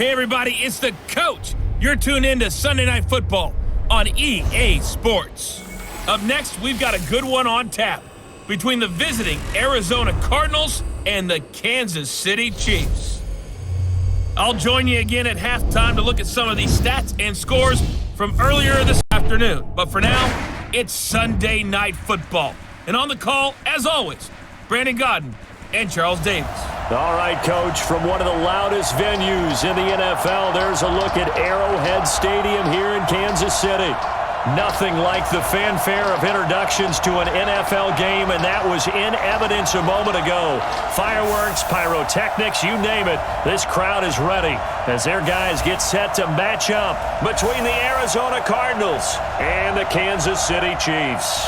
Hey everybody, it's the coach. You're tuned in to Sunday Night Football on EA Sports. Up next, we've got a good one on tap between the visiting Arizona Cardinals and the Kansas City Chiefs. I'll join you again at halftime to look at some of these stats and scores from earlier this afternoon. But for now, it's Sunday Night Football. And on the call, as always, Brandon Godden and Charles Davis. All right, Coach, from one of the loudest venues in the NFL, there's a look at Arrowhead Stadium here in Kansas City. Nothing like the fanfare of introductions to an NFL game, and that was in evidence a moment ago. Fireworks, pyrotechnics, you name it. This crowd is ready as their guys get set to match up between the Arizona Cardinals and the Kansas City Chiefs.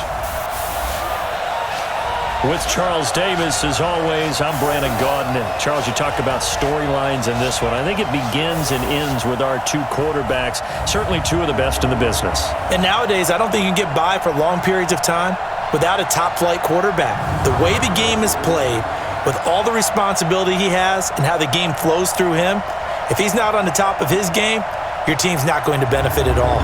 With Charles Davis, as always, I'm Brandon Godden. Charles, you talked about storylines in this one. I think it begins and ends with our two quarterbacks, certainly two of the best in the business. And nowadays, I don't think you can get by for long periods of time without a top-flight quarterback. The way the game is played, with all the responsibility he has and how the game flows through him, if he's not on the top of his game, your team's not going to benefit at all.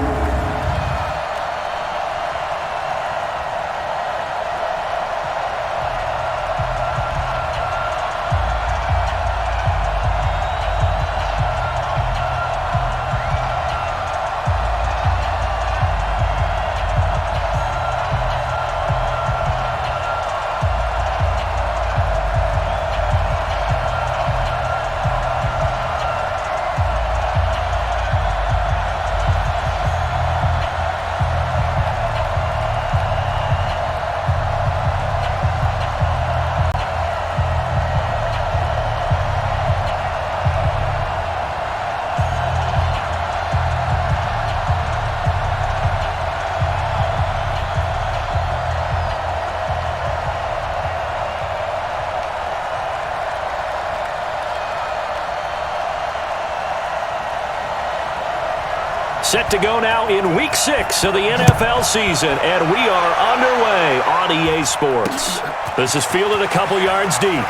Set to go now in Week 6 of the NFL season, and we are underway on EA Sports. This is fielded a couple yards deep.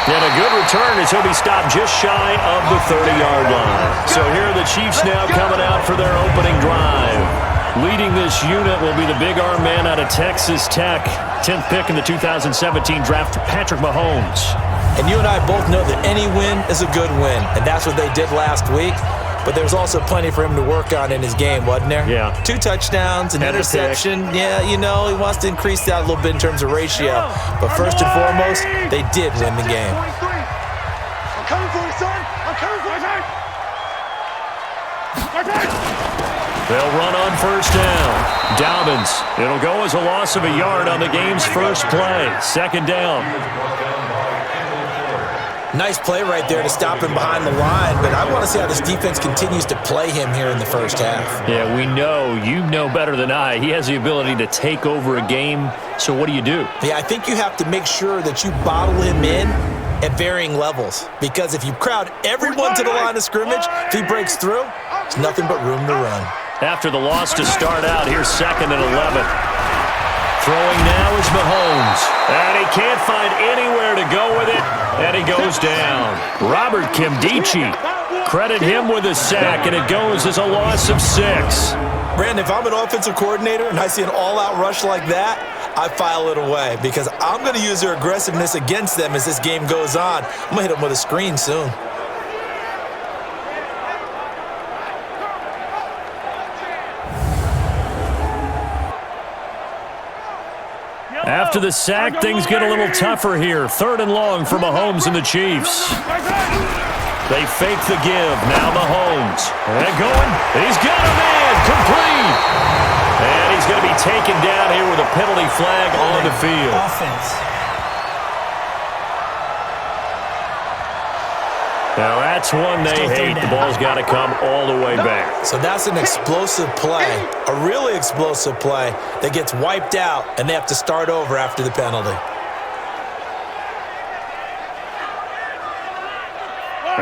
And a good return as he'll be stopped just shy of the 30-yard line. So here are the Chiefs now coming out for their opening drive. Leading this unit will be the big arm man out of Texas Tech. 10th pick in the 2017 draft, Patrick Mahomes. And you and I both know that any win is a good win, and that's what they did last week. But there's also plenty for him to work on in his game, wasn't there? Yeah. 2 touchdowns, an interception. Yeah, you know, he wants to increase that a little bit in terms of ratio. But first and foremost, they did win the game. I'm coming for you, son. I'm coming for you. They'll run on first down. Dobbins. It'll go as a loss of a yard on the game's first play. Second down. Nice play right there to stop him behind the line, but I want to see how this defense continues to play him here in the first half. Yeah, we know. You know better than I. He has the ability to take over a game, so what do you do? Yeah, I think you have to make sure that you bottle him in at varying levels, because if you crowd everyone to the line of scrimmage, if he breaks through, there's nothing but room to run. After the loss to start out, here's 2nd and 11. Throwing now is Mahomes, and he can't find anywhere to go with it, and he goes down. Robert Kimdichie, credit him with a sack, and it goes as a loss of 6. Brandon, if I'm an offensive coordinator and I see an all-out rush like that, I file it away because I'm going to use their aggressiveness against them as this game goes on. I'm going to hit them with a screen soon. After the sack, things get a little tougher here. 3rd and long for Mahomes and the Chiefs. They fake the give. Now Mahomes. And going. He's got a man. Complete. And he's going to be taken down here with a penalty flag on the field. Now that's one they hate. The ball's got to come all the way back. So that's an explosive play, a really explosive play that gets wiped out, and they have to start over after the penalty.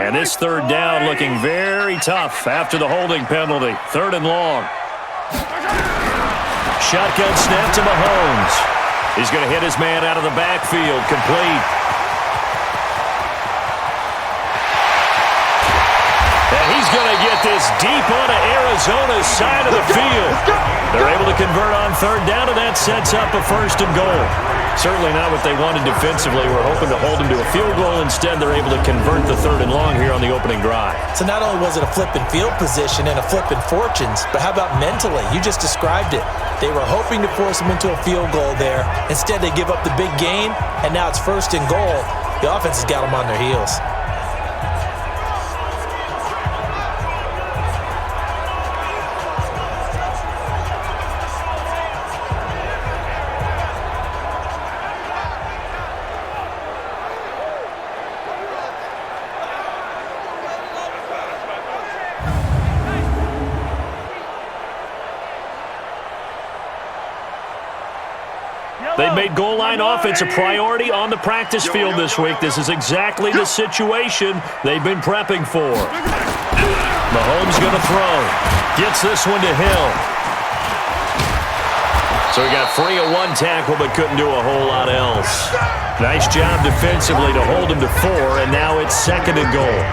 And this 3rd down looking very tough after the holding penalty. 3rd and long. Shotgun snap to Mahomes. He's going to hit his man out of the backfield. Complete. get this deep onto Arizona's side of the field. They're able to convert on third down, and that sets up a 1st and goal. Certainly not what they wanted defensively. We're hoping to hold them to a field goal. Instead, they're able to convert the 3rd and long here on the opening drive. So not only was it a flipping field position and a flipping fortunes, but how about mentally? You just described it. They were hoping to force them into a field goal there. Instead, they give up the big gain, and now it's 1st and goal. The offense has got them on their heels. They've made goal line offense a priority on the practice field this week. This is exactly the situation they've been prepping for. Mahomes going to throw. Gets this one to Hill. So he got free of 1 tackle but couldn't do a whole lot else. Nice job defensively to hold him to 4, and now it's 2nd and goal.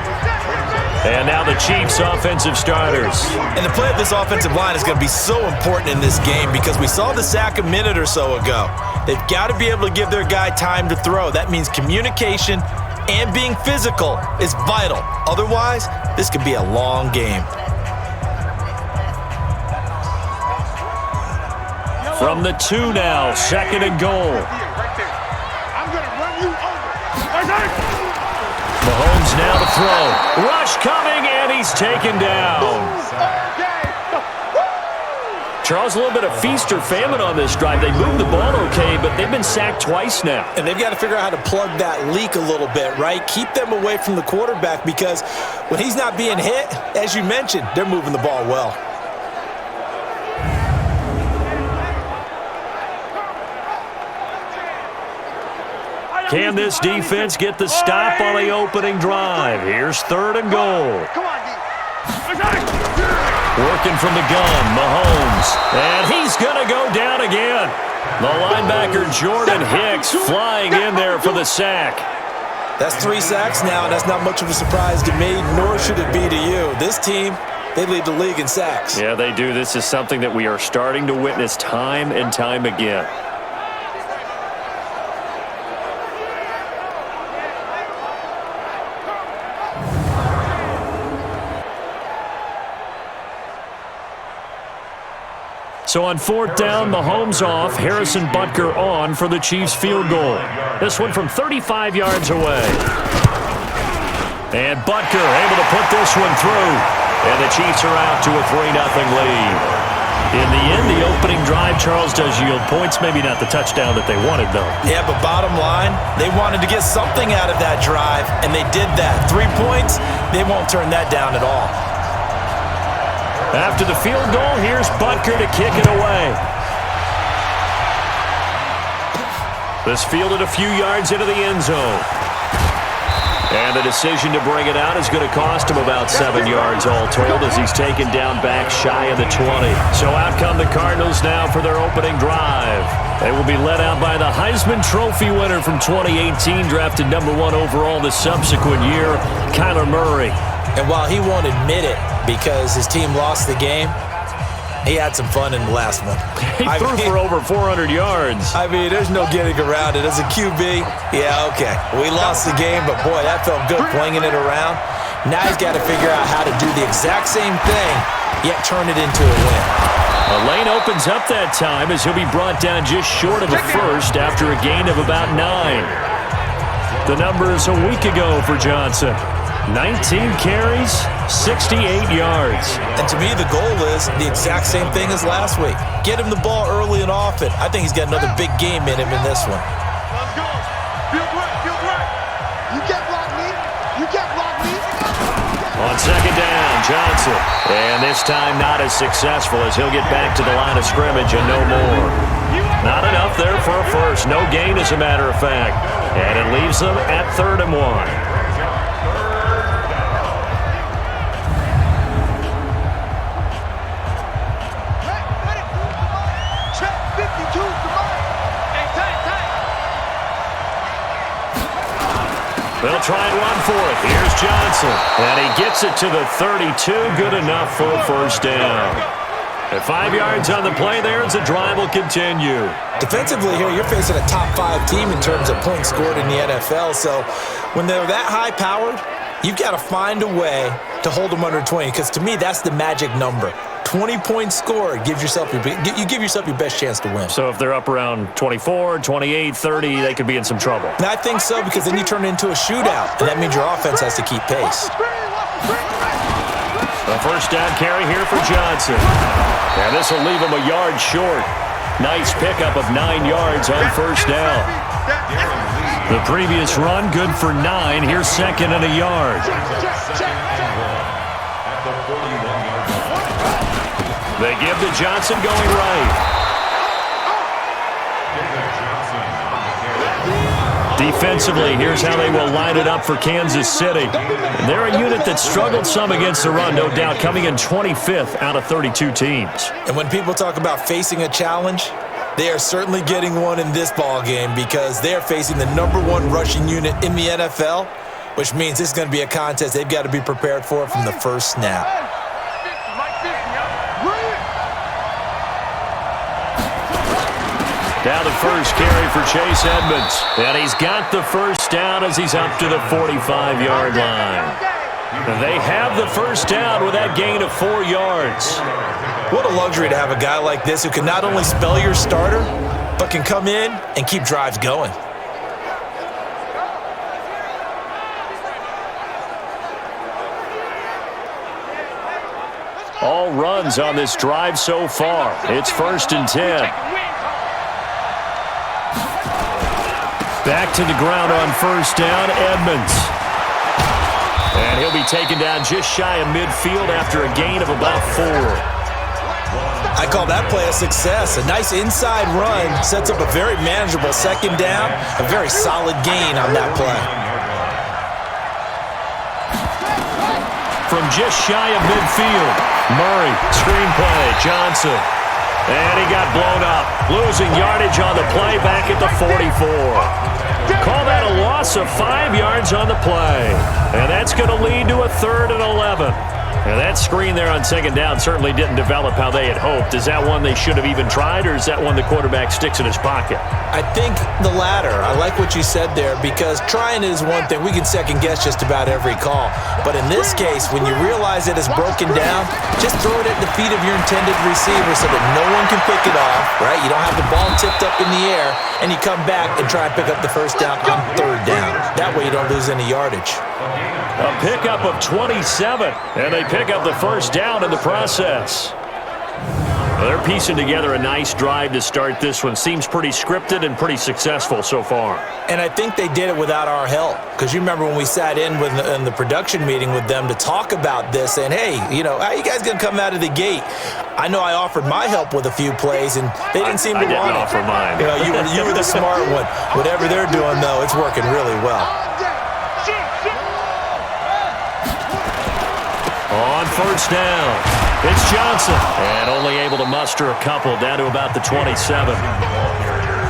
And now the Chiefs' offensive starters. And the play of this offensive line is going to be so important in this game because we saw the sack a minute or so ago. They've got to be able to give their guy time to throw. That means communication and being physical is vital. Otherwise, this could be a long game. From the 2 now, 2nd and goal. I'm going to run you over. Mahomes now to throw. Rush coming, and he's taken down. Charles, a little bit of feast or famine on this drive. They moved the ball okay, but they've been sacked twice now. And they've got to figure out how to plug that leak a little bit, right? Keep them away from the quarterback because when he's not being hit, as you mentioned, they're moving the ball well. Can this defense get the stop on the opening drive? Here's 3rd and goal. Come on, D. Working from the gun, Mahomes. And he's going to go down again. The linebacker, Jordan Hicks, flying in there for the sack. That's 3 sacks now, and that's not much of a surprise to me, nor should it be to you. This team, they lead the league in sacks. Yeah, they do. This is something that we are starting to witness time and time again. So on 4th down, Mahomes off, Harrison Butker on for the Chiefs field goal. This one from 35 yards away. And Butker able to put this one through. And the Chiefs are out to a 3-0 lead. In the end, the opening drive, Charles, does yield points. Maybe not the touchdown that they wanted, though. Yeah, but bottom line, they wanted to get something out of that drive, and they did that. 3 points, they won't turn that down at all. After the field goal, here's Butker to kick it away. This fielded a few yards into the end zone. And the decision to bring it out is going to cost him about 7 yards all told as he's taken down back shy of the 20. So out come the Cardinals now for their opening drive. They will be led out by the Heisman Trophy winner from 2018, drafted #1 overall the subsequent year, Kyler Murray. And while he won't admit it because his team lost the game, he had some fun in the last one. He threw for over 400 yards. I mean, there's no getting around it. As a QB, yeah, okay. We lost the game, but boy, that felt good flinging it around. Now he's got to figure out how to do the exact same thing, yet turn it into a win. A lane opens up that time as he'll be brought down just short of a first after a gain of about 9. The numbers a week ago for Johnson. 19 carries, 68 yards. And to me, the goal is the exact same thing as last week. Get him the ball early and often. I think he's got another big game in him in this one. Let's go. Feel right. You can't block me. You can't block me. On 2nd down, Johnson. And this time not as successful as he'll get back to the line of scrimmage and no more. Not enough there for a first. No gain, as a matter of fact. And it leaves them at 3rd and 1. They'll try and run for it. Here's Johnson. And he gets it to the 32. Good enough for a first down. At 5 yards on the play there as the drive will continue. Defensively here, you're facing a top 5 team in terms of points scored in the NFL. So when they're that high-powered, you've got to find a way to hold them under 20, because to me, that's the magic number. 20 points scored, you give yourself your best chance to win. So if they're up around 24, 28, 30, they could be in some trouble. And I think so, because then you turn it into a shootout, and that means your offense has to keep pace. A first down carry here for Johnson. And this will leave him a yard short. Nice pickup of 9 yards on first down. The previous run, good for 9. Here's second and a yard. They give to Johnson going right. Defensively, here's how they will line it up for Kansas City. They're a unit that struggled some against the run, no doubt, coming in 25th out of 32 teams. And when people talk about facing a challenge, they are certainly getting one in this ball game, because they're facing the #1 rushing unit in the NFL, which means this is going to be a contest they've got to be prepared for from the first snap. Now the first carry for Chase Edmonds. And he's got the first down as he's up to the 45-yard line. They have the first down with that gain of 4 yards. What a luxury to have a guy like this who can not only spell your starter, but can come in and keep drives going. All runs on this drive so far. It's 1st and 10. Back to the ground on first down, Edmonds. And he'll be taken down just shy of midfield after a gain of about 4. I call that play a success. A nice inside run sets up a very manageable second down, a very solid gain on that play. From just shy of midfield, Murray, screen play, Johnson. And he got blown up, losing yardage on the play back at the 44. Call that a loss of 5 yards on the play. And that's going to lead to a 3rd and 11. And that screen there on second down certainly didn't develop how they had hoped. Is that one they should have even tried, or is that one the quarterback sticks in his pocket? I think the latter. I like what you said there, because trying is one thing. We can second guess just about every call. But in this case, when you realize it is broken down, just throw it at the feet of your intended receiver so that no one can pick it off, right? You don't have the ball tipped up in the air, and you come back and try and pick up the first down on 3rd down. That way you don't lose any yardage. A pickup of 27, and they pick up the first down in the process. They're piecing together a nice drive to start this one. Seems pretty scripted and pretty successful so far. And I think they did it without our help, because you remember when we sat in the production meeting with them to talk about this, saying, hey, how are you guys going to come out of the gate? I know I offered my help with a few plays, and they didn't seem to want it. I didn't offer mine. You were the smart one. Whatever they're doing, though, it's working really well. On first down, it's Johnson, and only able to muster a couple down to about the 27.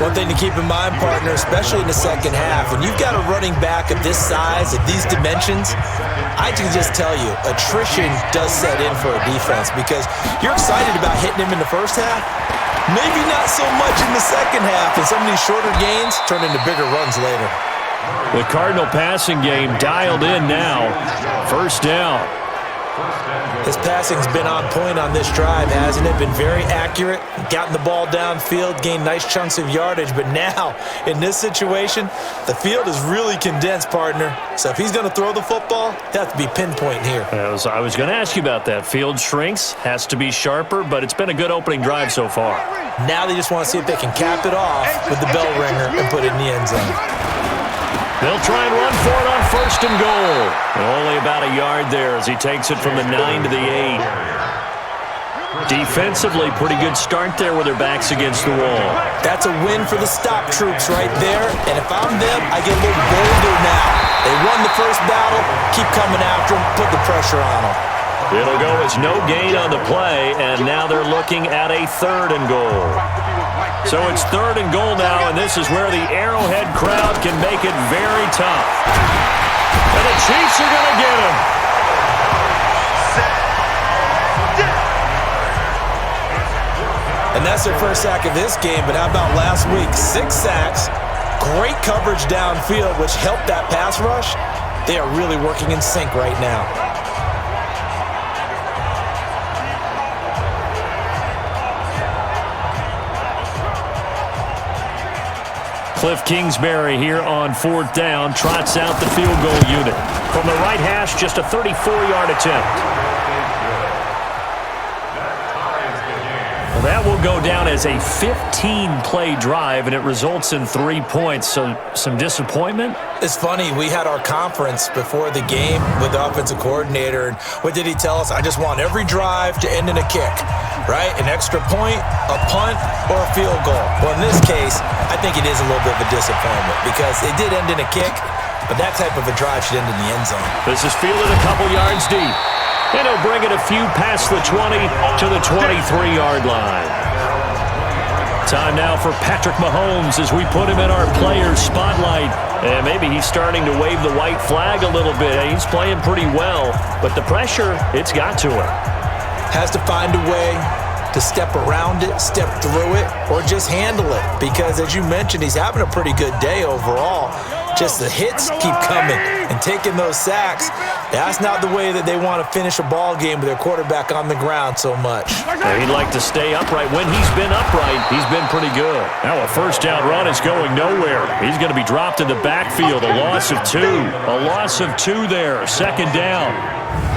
One thing to keep in mind, partner, especially in the second half, when you've got a running back of this size, of these dimensions, I can just tell you, attrition does set in for a defense, because you're excited about hitting him in the first half, maybe not so much in the second half, and some of these shorter gains turn into bigger runs later. The Cardinal passing game dialed in now. First down. His passing's been on point on this drive, hasn't it? Been very accurate, gotten the ball downfield, gained nice chunks of yardage, but now, in this situation, the field is really condensed, partner. So if he's going to throw the football, he'll have to be pinpoint here. I was going to ask you about that. Field shrinks, has to be sharper, but it's been a good opening drive so far. Now they just want to see if they can cap it off with the bell ringer and put it in the end zone. They'll try and run for it on 1st and goal. And only about a yard there as he takes it from the 9 to the 8. Defensively, pretty good start there with their backs against the wall. That's a win for the stop troops right there. And if I'm them, I get a little bolder now. They won the first battle. Keep coming after them. Put the pressure on them. It'll go as no gain on the play, and now they're looking at a 3rd and goal. So it's 3rd and goal now, and this is where the Arrowhead crowd can make it very tough. And the Chiefs are going to get him. And that's their first sack of this game, but how about last week? 6 sacks, great coverage downfield, which helped that pass rush. They are really working in sync right now. Cliff Kingsbury here on 4th down, trots out the field goal unit. From the right hash, just a 34-yard attempt. Well, that will go down as a 15-play drive, and it results in 3 points. So some disappointment? It's funny, we had our conference before the game with the offensive coordinator, and what did he tell us? I just want every drive to end in a kick, right? An extra point, a punt, or a field goal. Well, in this case, I think it is a little bit of a disappointment because it did end in a kick, but that type of a drive should end in the end zone. This is fielded a couple yards deep. And he'll bring it a few past the 20 to the 23-yard line. Time now for Patrick Mahomes as we put him in our player spotlight. And maybe he's starting to wave the white flag a little bit. He's playing pretty well, but the pressure, it's got to him. Has to find a way to step around it, step through it, or just handle it. Because as you mentioned, he's having a pretty good day overall. Just the hits keep coming and taking those sacks. That's not the way that they want to finish a ball game with their quarterback on the ground so much. And he'd like to stay upright. When he's been upright, he's been pretty good. Now a first down run is going nowhere. He's going to be dropped in the backfield. A loss of 2. A loss of 2 there. 2nd down.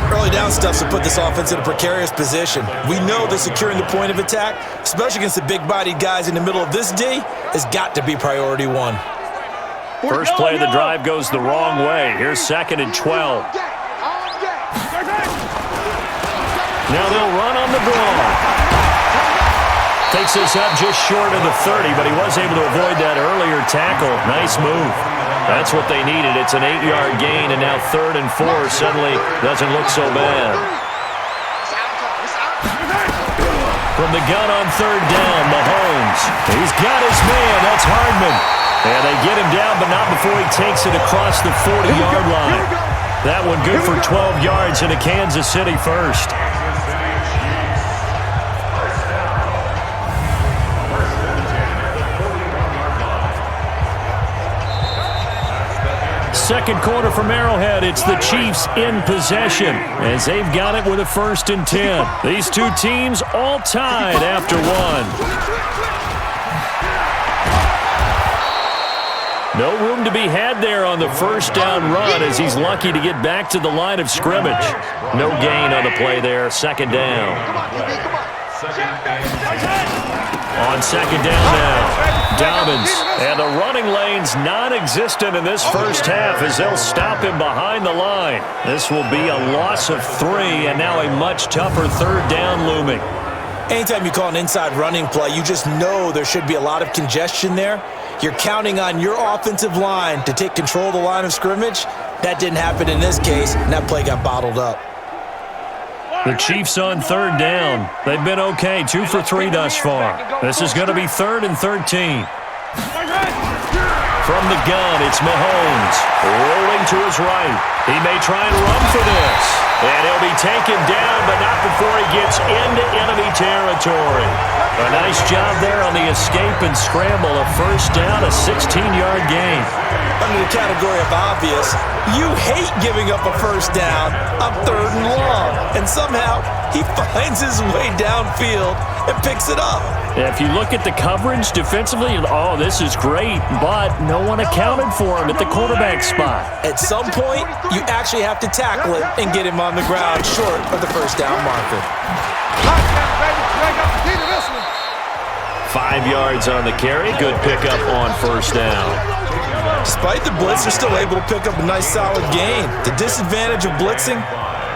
Early down stuff to put this offense in a precarious position. We know that securing the point of attack, especially against the big-bodied guys in the middle of this D, has got to be priority 1. First play of the drive goes the wrong way. Here's 2nd and 12. Now they'll run on the draw. Takes this up just short of the 30, but he was able to avoid that earlier tackle. Nice move. That's what they needed. It's an 8-yard gain, and now 3rd and 4 suddenly doesn't look so bad. From the gun on 3rd down, Mahomes. He's got his man. That's Hardman. And they get him down, but not before he takes it across the 40-yard line. That one good for 12 yards into Kansas City first. Second quarter from Arrowhead, it's the Chiefs in possession as they've got it with a 1st and 10. These two teams all tied after 1. No room to be had there on the first down run as he's lucky to get back to the line of scrimmage. No gain on the play there, 2nd down. On 2nd down now, Dobbins. And the running lane's non-existent in this first half as they'll stop him behind the line. This will be a loss of 3 and now a much tougher 3rd down looming. Anytime you call an inside running play, you just know there should be a lot of congestion there. You're counting on your offensive line to take control of the line of scrimmage. That didn't happen in this case, and that play got bottled up. The Chiefs on 3rd down. They've been okay, 2 for 3 thus far. This is going to be 3rd and 13. From the gun, it's Mahomes. Rolling to his right. He may try and run for this. And he'll be taken down, but not before he gets into enemy territory. A nice job there on the escape and scramble. A first down, a 16-yard gain. Under the category of obvious, you hate giving up a first down on 3rd and long. And somehow, he finds his way downfield and picks it up. If you look at the coverage defensively, oh, this is great, but no one accounted for him at the quarterback spot. At some point, you actually have to tackle it and get him on the ground short of the first down marker. 5 yards on the carry. Good pickup on first down. Despite the blitz, they're still able to pick up a nice solid gain. The disadvantage of blitzing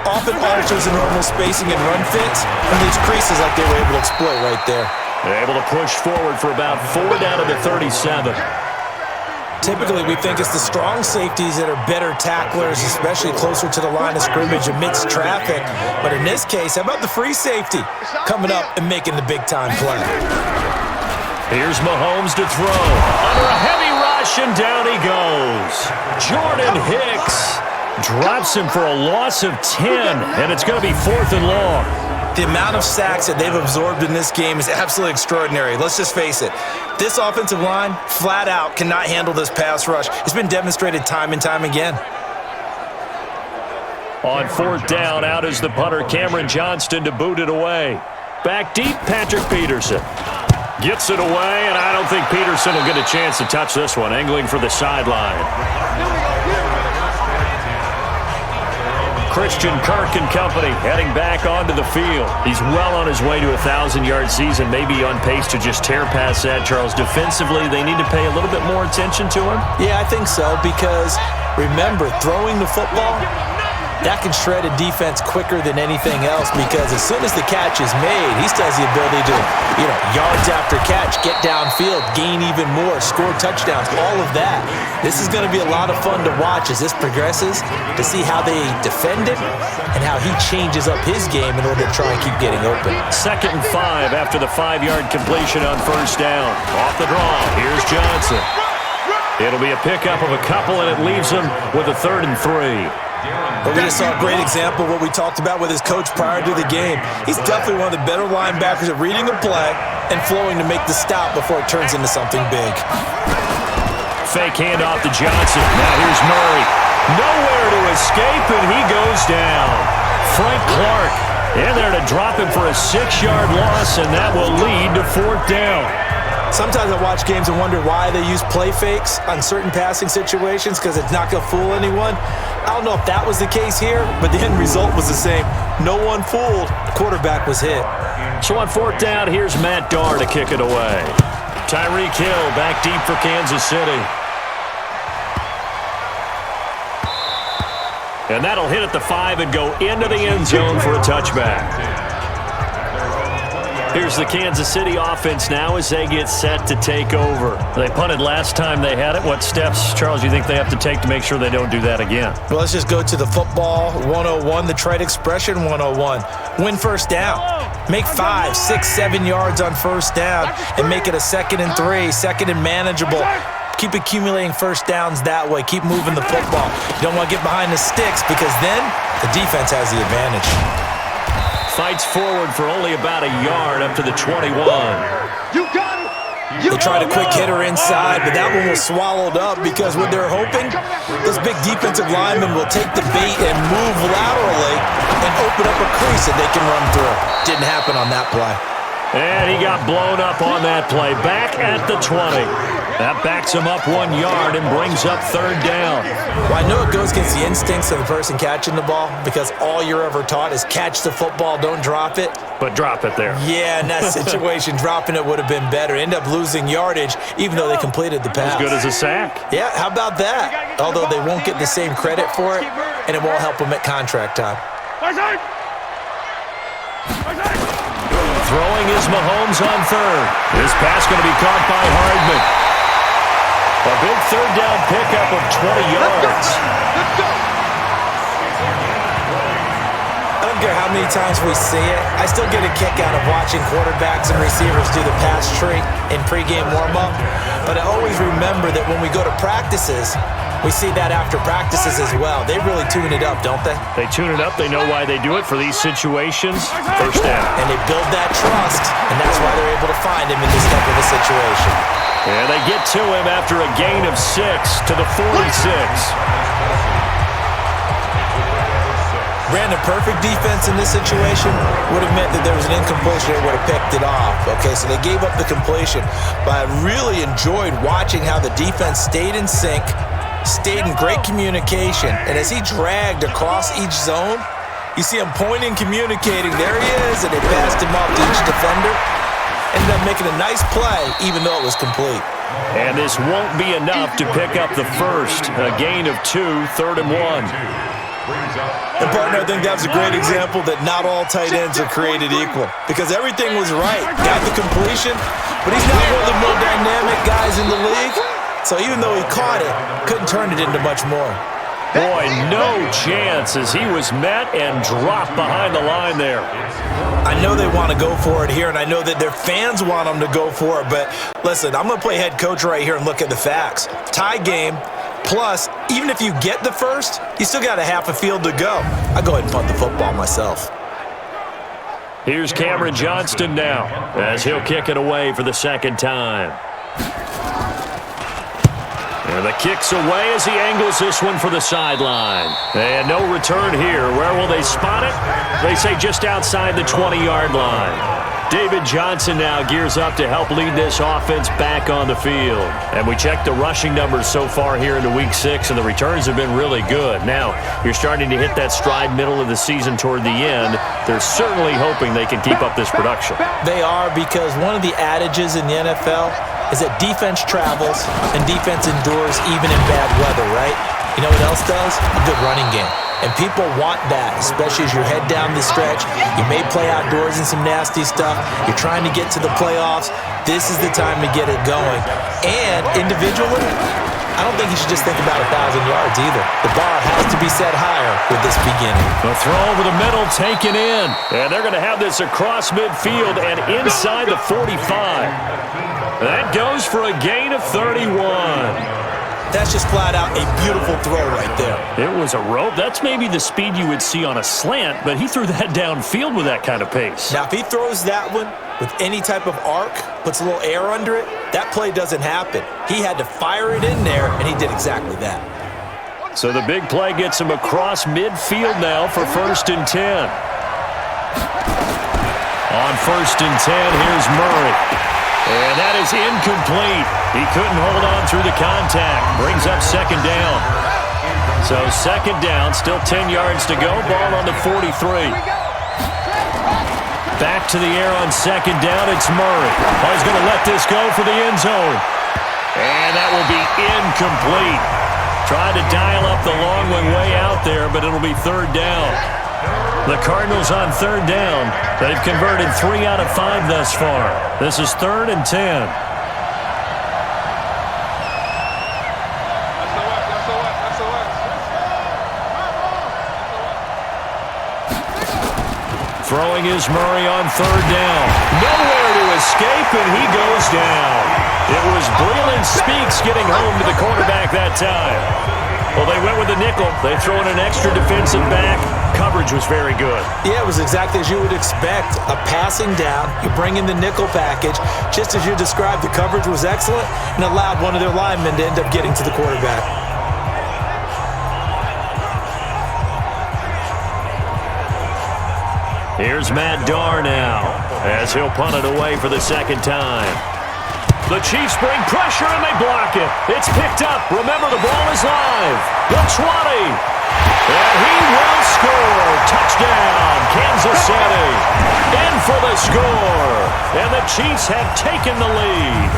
often alters the normal spacing and run fits and leaves creases like they were able to exploit right there. They're able to push forward for about 4 down to the 37. Typically, we think it's the strong safeties that are better tacklers, especially closer to the line of scrimmage amidst traffic. But in this case, how about the free safety coming up and making the big-time play? Here's Mahomes to throw. Under a heavy rush, and down he goes. Jordan Hicks. Drops him for a loss of 10, and it's going to be 4th and long. The amount of sacks that they've absorbed in this game is absolutely extraordinary. Let's just face it. This offensive line, flat out, cannot handle this pass rush. It's been demonstrated time and time again. On 4th down, out is the punter, Cameron Johnston, to boot it away. Back deep, Patrick Peterson. Gets it away, and I don't think Peterson will get a chance to touch this one, angling for the sideline. Christian Kirk and company heading back onto the field. He's well on his way to a 1,000-yard season, maybe on pace to just tear past that, Charles. Defensively, they need to pay a little bit more attention to him. Yeah, I think so, because remember, throwing the football, that can shred a defense quicker than anything else, because as soon as the catch is made, he still has the ability to, yards after catch, get downfield, gain even more, score touchdowns, all of that. This is going to be a lot of fun to watch as this progresses, to see how they defend it and how he changes up his game in order to try and keep getting open. 2nd and 5 after the 5-yard completion on 1st down. Off the draw, here's Johnson. It'll be a pickup of a couple, and it leaves him with a 3rd and 3. But we just saw a great example of what we talked about with his coach prior to the game. He's definitely one of the better linebackers at reading a play and flowing to make the stop before it turns into something big. Fake handoff to Johnson. Now here's Murray. Nowhere to escape, and he goes down. Frank Clark in there to drop him for a 6-yard loss, and that will lead to 4th down. Sometimes I watch games and wonder why they use play fakes on certain passing situations, because it's not going to fool anyone. I don't know if that was the case here, but the end result was the same. No one fooled. The quarterback was hit. So on 4th down, here's Matt Darr to kick it away. Tyreek Hill back deep for Kansas City. And that'll hit at the 5 and go into the end zone for a touchback. Here's the Kansas City offense now as they get set to take over. They punted last time they had it. What steps, Charles, do you think they have to take to make sure they don't do that again? Well, let's just go to the football 101, the trite expression 101. Win 1st down. Make 5, 6, 7 yards on 1st down and make it a 2nd and 3, 2nd and manageable. Keep accumulating 1st downs that way. Keep moving the football. You don't want to get behind the sticks, because then the defense has the advantage. Fights forward for only about a yard up to the 21. You got it. They tried a quick hitter inside, but that one was swallowed up, because what they're hoping, those big defensive linemen will take the bait and move laterally and open up a crease that they can run through. Didn't happen on that play. And he got blown up on that play. Back at the 20. That backs him up 1 yard and brings up 3rd down. Well, I know it goes against the instincts of the person catching the ball, because all you're ever taught is catch the football, don't drop it. But drop it there. Yeah, in that situation, dropping it would have been better. End up losing yardage, even though they completed the pass. As good as a sack. Yeah, how about that? Although they won't get the same credit for it, and it won't help them at contract time. Throwing is Mahomes on 3rd. This pass going to be caught by Hardman. A big 3rd down pickup of 20 yards. Let's go. I don't care how many times we see it. I still get a kick out of watching quarterbacks and receivers do the pass treat in pregame warm-up. But I always remember that when we go to practices, we see that after practices as well. They really tune it up, don't they? They tune it up. They know why they do it for these situations. 1st down. And they build that trust, and that's why they're able to find him in this type of a situation. And they get to him after a gain of 6 to the 46. Ran a perfect defense in this situation would have meant that there was an incompletion that would have picked it off. Okay, so they gave up the completion. But I really enjoyed watching how the defense stayed in sync, stayed in great communication, and as he dragged across each zone, you see him pointing, communicating. There he is, and they passed him off to each defender. Ended up making a nice play, even though it was complete. And this won't be enough to pick up the 1st. A gain of 2, 3rd and 1. And partner, I think that was a great example that not all tight ends are created equal, because everything was right. Got the completion, but he's not one of the more dynamic guys in the league. So even though he caught it, couldn't turn it into much more. Boy, no chance as he was met and dropped behind the line there. I know they want to go for it here, and I know that their fans want them to go for it, but listen, I'm going to play head coach right here and look at the facts. Tie game, plus Even if you get the first, you still got a half a field to go. I'll go ahead and punt the football myself. Here's Cameron Johnston now as he'll kick it away for the second time. And the kick's away as he angles this one for the sideline. And no return here. Where will they spot it? They say just outside the 20-yard line. David Johnson now gears up to help lead this offense back on the field. And we checked the rushing numbers so far here into Week 6, and the returns have been really good. Now, you're starting to hit that stride middle of the season toward the end. They're certainly hoping they can keep up this production. They are, because one of the adages in the NFL is that defense travels and defense endures even in bad weather, right? You know what else does? A good running game. And people want that, especially as you head down the stretch. You may play outdoors in some nasty stuff. You're trying to get to the playoffs. This is the time to get it going. And individually, I don't think you should just think about 1,000 yards either. The bar has to be set higher with this beginning. The throw over the middle taken in. And they're going to have this across midfield and inside the 45. That goes for a gain of 31. That's just flat out a beautiful throw right there. It was a rope. That's maybe the speed you would see on a slant, but he threw that downfield with that kind of pace. Now, if he throws that one with any type of arc, puts a little air under it, that play doesn't happen. He had to fire it in there, and he did exactly that. So the big play gets him across midfield now for 1st and 10. On 1st and 10, here's Murray. And that is incomplete. He couldn't hold on through the contact. Brings up 2nd down. So 2nd down, still 10 yards to go. Ball on the 43. Back to the air on 2nd down. It's Murray. Oh, he's going to let this go for the end zone. And that will be incomplete. Tried to dial up the long one way out there, but it'll be 3rd down. The Cardinals on 3rd down. They've converted 3 out of 5 thus far. This is 3rd and 10. Throwing is Murray on 3rd down. Nowhere to escape, and he goes down. It was Breland Speaks getting home to the quarterback that time. Well, they went with the nickel. They throw in an extra defensive back. Coverage was very good. Yeah, it was exactly as you would expect. A passing down, you bring in the nickel package. Just as you described, the coverage was excellent and allowed one of their linemen to end up getting to the quarterback. Here's Matt Darr now as he'll punt it away for the 2nd time. The Chiefs bring pressure and they block it. It's picked up. Remember, the ball is live. The 20. And he will score. Touchdown, Kansas City. In for the score. And the Chiefs have taken the lead.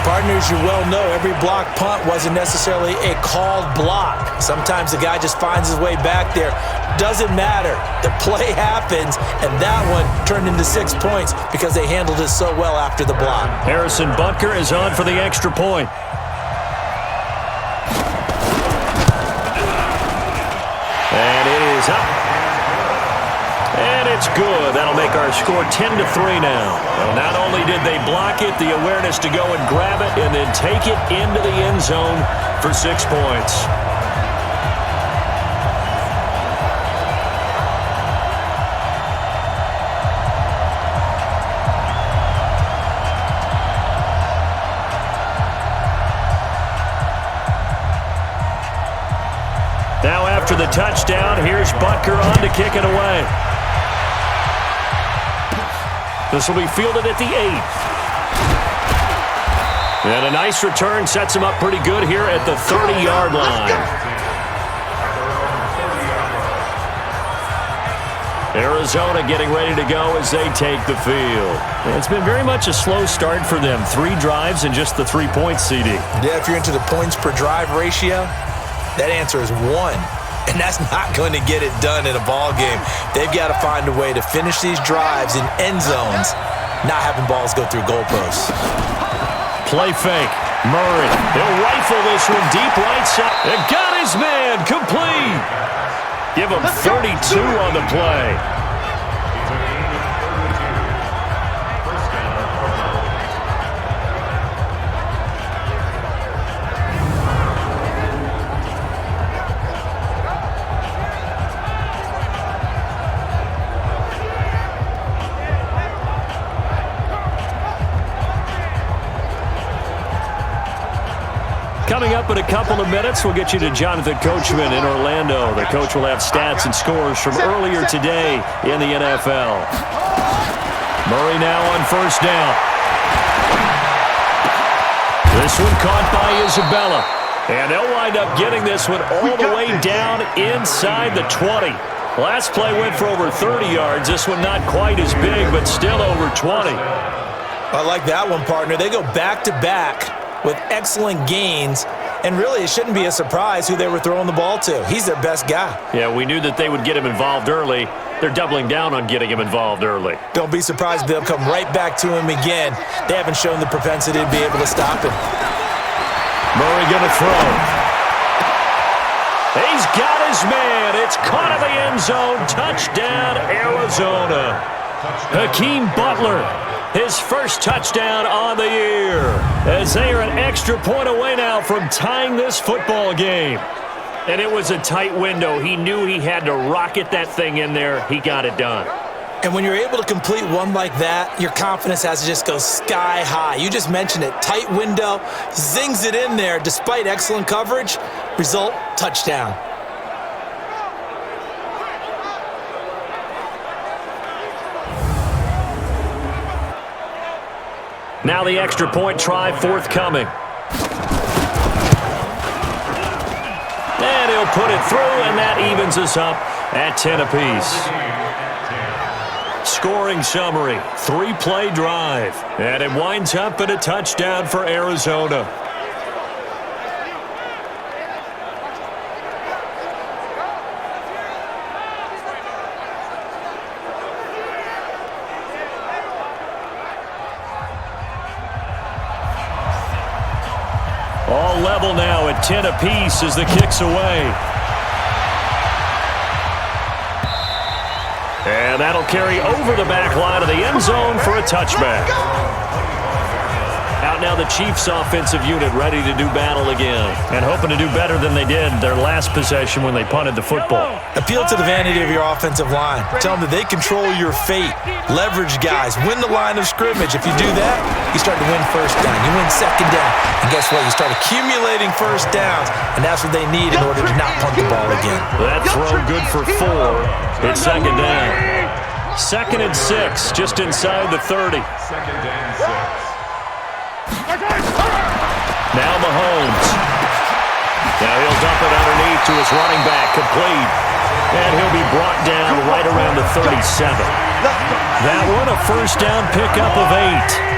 Partners, you well know every block punt wasn't necessarily a called block. Sometimes the guy just finds his way back there. Doesn't matter. The play happens, and that one turned into 6 points because they handled it so well after the block. Harrison Butker is on for the extra point. And it is up. And it's good. That'll make our score 10-3 now. Well, not only did they block it, the awareness to go and grab it and then take it into the end zone for 6 points. Now after the touchdown, here's Butker on to kick it away. This will be fielded at the 8th. And a nice return sets him up pretty good here at the 30-yard line. Arizona getting ready to go as they take the field. It's been very much a slow start for them. 3 drives and just the 3 points, CD. Yeah, if you're into the points per drive ratio, that answer is 1. And that's not going to get it done in a ball game. They've got to find a way to finish these drives in end zones, not having balls go through goalposts. Play fake. Murray. He'll rifle this one deep right side. And got his man. Complete. Give him 32 on the play. Coming up in a couple of minutes, we'll get you to Jonathan Coachman in Orlando. The coach will have stats and scores from earlier today in the NFL. Murray now on first down. This one caught by Isabella. And they'll wind up getting this one all the way down inside the 20. Last play went for over 30 yards. This one not quite as big, but still over 20. I like that one, partner. They go back-to-back with excellent gains. And really, it shouldn't be a surprise who they were throwing the ball to. He's their best guy. Yeah, we knew that they would get him involved early. They're doubling down on getting him involved early. Don't be surprised they'll come right back to him again. They haven't shown the propensity to be able to stop him. Murray going to throw. He's got his man. It's caught in the end zone. Touchdown, Arizona. Hakeem Butler, his first touchdown on the year, as they are an extra point away now from tying this football game. And it was a tight window. He knew he had to rocket that thing in there. He got it done. And when you're able to complete one like that, your confidence has to just go sky high. You just mentioned it. Tight window, zings it in there despite excellent coverage. Result, touchdown. Now the extra point try forthcoming. And he'll put it through, and that evens us up at 10 apiece. Scoring summary, 3-play drive. And it winds up in a touchdown for Arizona. All level now at 10 apiece as the kick's away. And that'll carry over the back line of the end zone for a touchback. Out now the Chiefs offensive unit ready to do battle again and hoping to do better than they did their last possession when they punted the football. Appeal to the vanity of your offensive line. Tell them that they control your fate. Leverage guys. Win the line of scrimmage. If you do that, you start to win first down. You win second down. And guess what? You start accumulating first downs, and that's what they need in order to not punt the ball again. That throw good for 4. It's second down. 2nd and 6, just inside the 30. Now Mahomes. Now he'll dump it underneath to his running back, complete. And he'll be brought down right around the 37. That one, a first down pickup of 8.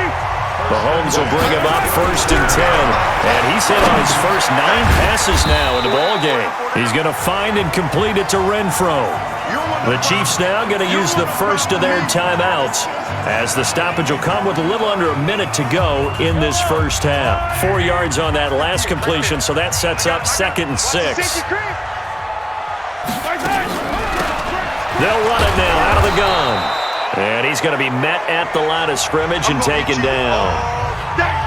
Mahomes will bring him up 1st and 10. And he's hit on his first 9 passes now in the ballgame. He's going to find and complete it to Renfro. The Chiefs now going to use the first of their timeouts as the stoppage will come with a little under a minute to go in this first half. 4 yards on that last completion, so that sets up 2nd and 6. They'll run it now out of the gun. And he's going to be met at the line of scrimmage and taken down.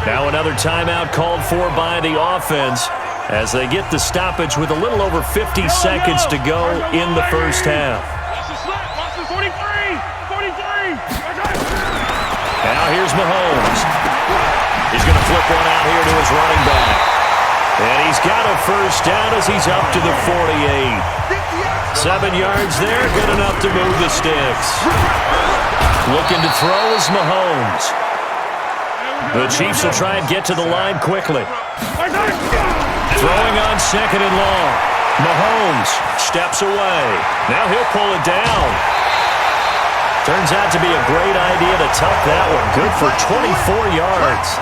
Now another timeout called for by the offense as they get the stoppage with a little over 50 seconds to go in the first half. Now here's Mahomes. He's going to flip one out here to his running back. And he's got a first down as he's up to the 48. 7 yards there, good enough to move the sticks. Looking to throw is Mahomes. The Chiefs will try and get to the line quickly. Throwing on 2nd and long. Mahomes steps away. Now he'll pull it down. Turns out to be a great idea to tuck that one. Good for 24 yards.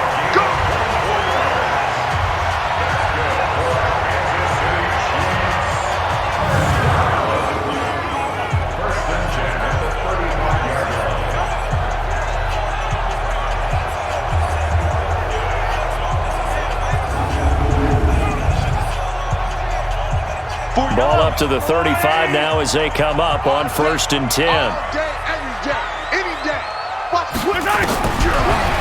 Ball up to the 35 now as they come up on 1st and 10.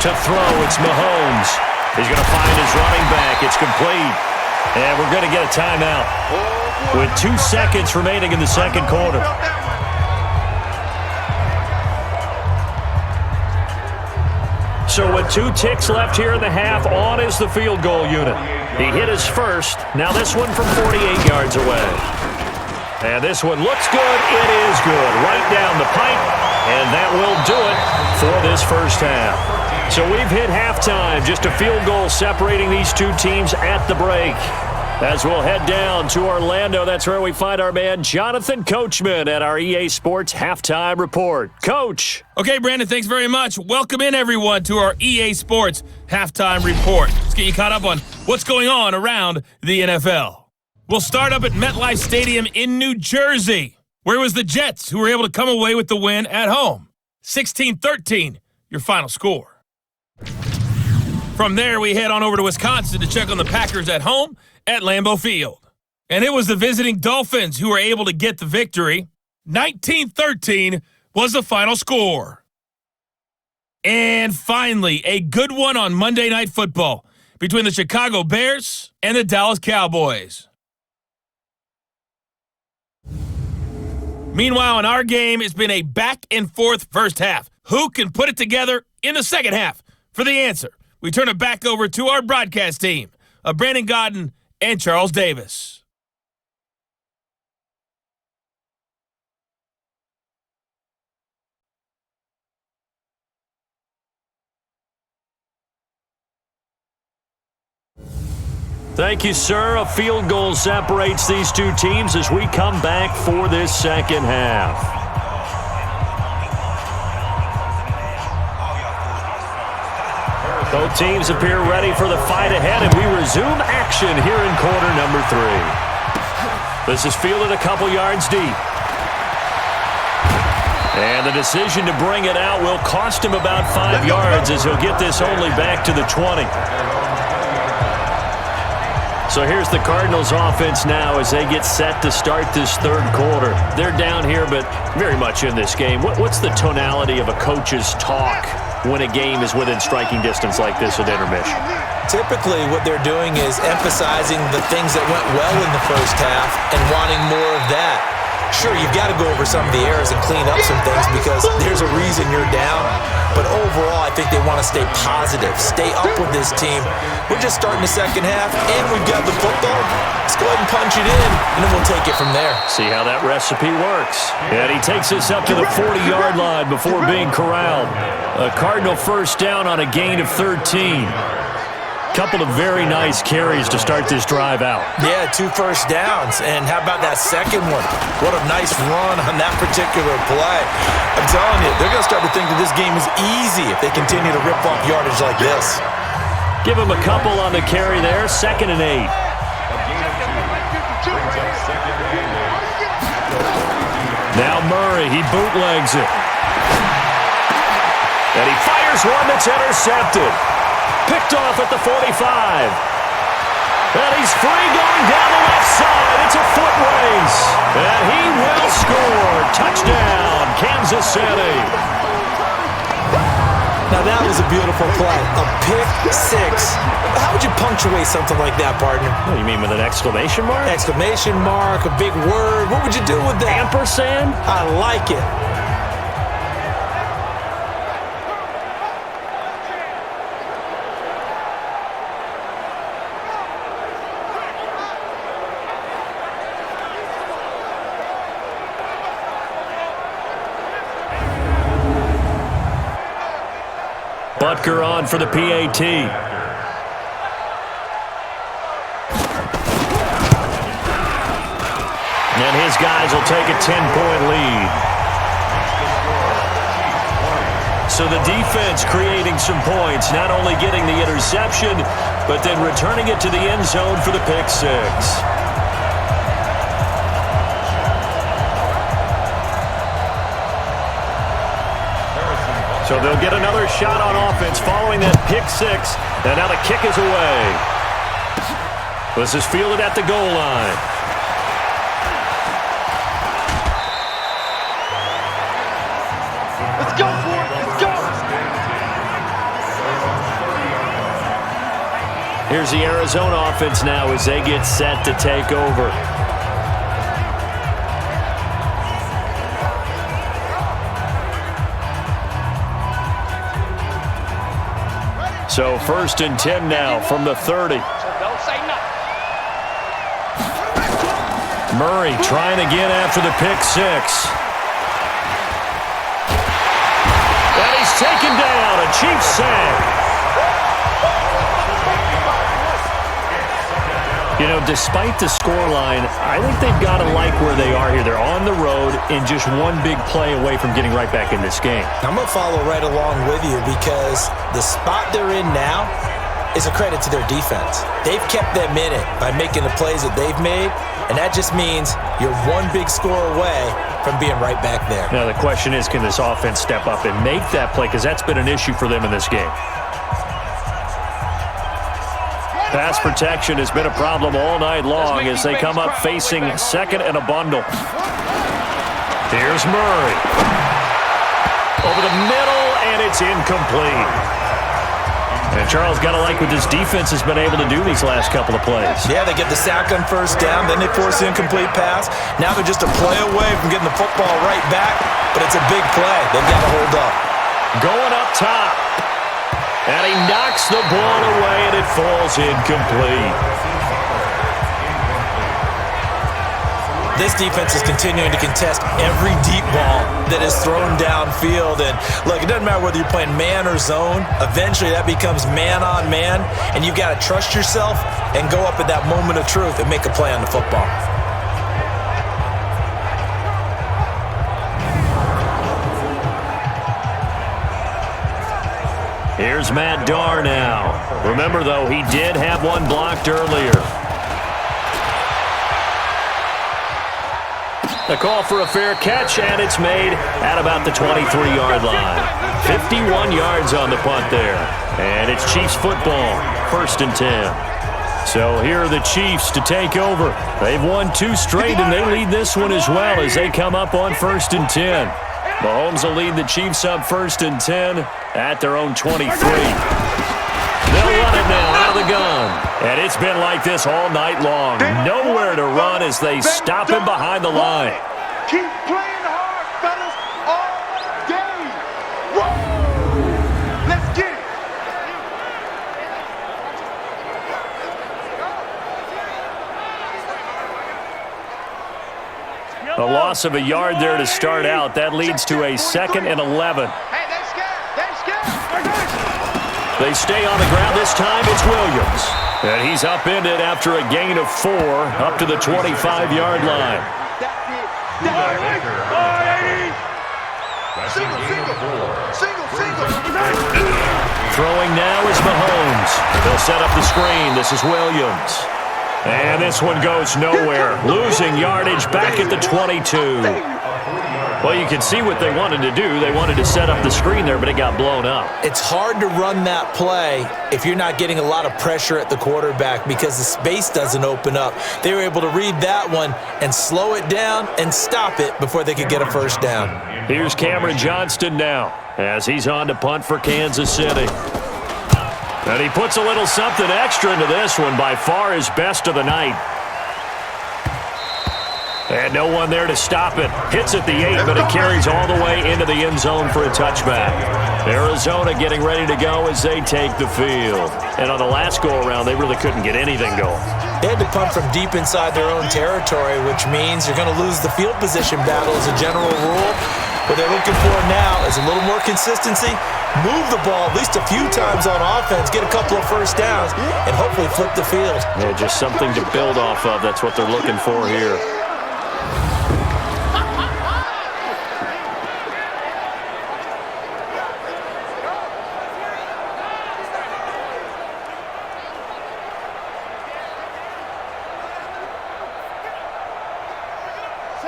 To throw, it's Mahomes. He's going to find his running back. It's complete. And we're going to get a timeout with 2 seconds remaining in the second quarter. So with 2 ticks left here in the half, on is the field goal unit. He hit his first. Now this one from 48 yards away. And this one looks good. It is good. Right down the pipe. And that will do it for this first half. So we've hit halftime. Just a field goal separating these two teams at the break. As we'll head down to Orlando, that's where we find our man Jonathan Coachman at our EA Sports Halftime Report. Coach. Okay, Brandon, thanks very much. Welcome in, everyone, to our EA Sports Halftime Report. Let's get you caught up on what's going on around the NFL. We'll start up at MetLife Stadium in New Jersey, where it was the Jets who were able to come away with the win at home. 16-13, your final score. From there, we head on over to Wisconsin to check on the Packers at home at Lambeau Field. And it was the visiting Dolphins who were able to get the victory. 19-13 was the final score. And finally, a good one on Monday Night Football between the Chicago Bears and the Dallas Cowboys. Meanwhile, in our game, it's been a back-and-forth first half. Who can put it together in the second half? For the answer, we turn it back over to our broadcast team of Brandon Godden and Charles Davis. Thank you, sir. A field goal separates these two teams as we come back for this second half. Both teams appear ready for the fight ahead, and we resume action here in quarter number 3. This is fielded a couple yards deep. And the decision to bring it out will cost him about 5 yards as he'll get this only back to the 20. So here's the Cardinals offense now as they get set to start this third quarter. They're down here, but very much in this game. What's the tonality of a coach's talk when a game is within striking distance like this at intermission? Typically, what they're doing is emphasizing the things that went well in the first half and wanting more of that. Sure, you've got to go over some of the errors and clean up some things because there's a reason you're down. But overall, I think they want to stay positive, stay up with this team. We're just starting the second half, and we've got the football. Let's go ahead and punch it in, and then we'll take it from there. See how that recipe works. And he takes this up to the 40-yard line before being corralled. A Cardinal first down on a gain of 13. Couple of very nice carries to start this drive out. Yeah, 2 first downs. And how about that second one? What a nice run on that particular play. I'm telling you, they're going to start to think that this game is easy if they continue to rip off yardage like this. Give him a couple on the carry there. 2nd and 8. Now Murray, he bootlegs it. And he fires one that's intercepted. Picked off at the 45. And he's free going down the left side. It's a foot race. And he will score. Touchdown, Kansas City. Now that was a beautiful play. A pick 6. How would you punctuate something like that, partner? What do you mean, with an exclamation mark? Exclamation mark, a big word. What would you do with that? Ampersand? I like it. Butker on for the PAT. And his guys will take a 10-point lead. So the defense creating some points, not only getting the interception, but then returning it to the end zone for the pick 6. So they'll get another shot on offense following that pick 6. And now the kick is away. This is fielded at the goal line. Let's go for it. Let's go. Here's the Arizona offense now as they get set to take over. So 1st and 10 now from the 30. Don't say nothing. Murray trying again after the pick six. And he's taken down. A Chiefs sack. You know, despite the scoreline, I think they've got to like where they are here. They're on the road and just one big play away from getting right back in this game. I'm going to follow right along with you because the spot they're in now is a credit to their defense. They've kept them in it by making the plays that they've made, and that just means you're one big score away from being right back there. Now, the question is, can this offense step up and make that play? Because that's been an issue for them in this game. Pass protection has been a problem all night long as they come up facing second and a bundle. Here's Murray. Over the middle, and it's incomplete. And Charles, got to like what this defense has been able to do these last couple of plays. Yeah, they get the sack on first down, then they force the incomplete pass. Now they're just a play away from getting the football right back, but it's a big play. They've got to hold up. Going up top. And he knocks the ball away, and it falls incomplete. This defense is continuing to contest every deep ball that is thrown downfield. And look, it doesn't matter whether you're playing man or zone. Eventually, that becomes man on man, and you've got to trust yourself and go up at that moment of truth and make a play on the football. Here's Matt Darr now. Remember, though, he did have one blocked earlier. The call for a fair catch, and it's made at about the 23-yard line. 51 yards on the punt there. And it's Chiefs football, 1st and 10. So here are the Chiefs to take over. They've won 2 straight, and they lead this one as well as they come up on 1st and 10. Mahomes will lead the Chiefs up 1st and 10 at their own 23. They'll run it now out of the gun. And it's been like this all night long. Nowhere to run as they stop him behind the line. Keep playing hard, fellas, all day. Whoa. Let's get it. A loss of a yard there to start out. That leads to a 2nd and 11. Hey, they scared. They stay on the ground. This time it's Williams. And he's upended after a gain of 4 up to the 25-yard line. Throwing now is Mahomes. They'll set up the screen. This is Williams. And this one goes nowhere. Losing yardage back at the 22. Well, you can see what they wanted to do. They wanted to set up the screen there, but it got blown up. It's hard to run that play if you're not getting a lot of pressure at the quarterback because the space doesn't open up. They were able to read that one and slow it down and stop it before they could get a first down. Here's Cameron Johnston now as he's on to punt for Kansas City. And he puts a little something extra into this one, by far his best of the night. And no one there to stop it. Hits at the 8, but it carries all the way into the end zone for a touchback. Arizona getting ready to go as they take the field. And on the last go-around, they really couldn't get anything going. They had to punt from deep inside their own territory, which means you're going to lose the field position battle as a general rule. What they're looking for now is a little more consistency, move the ball at least a few times on offense, get a couple of first downs, and hopefully flip the field. Yeah, just something to build off of. That's what they're looking for here.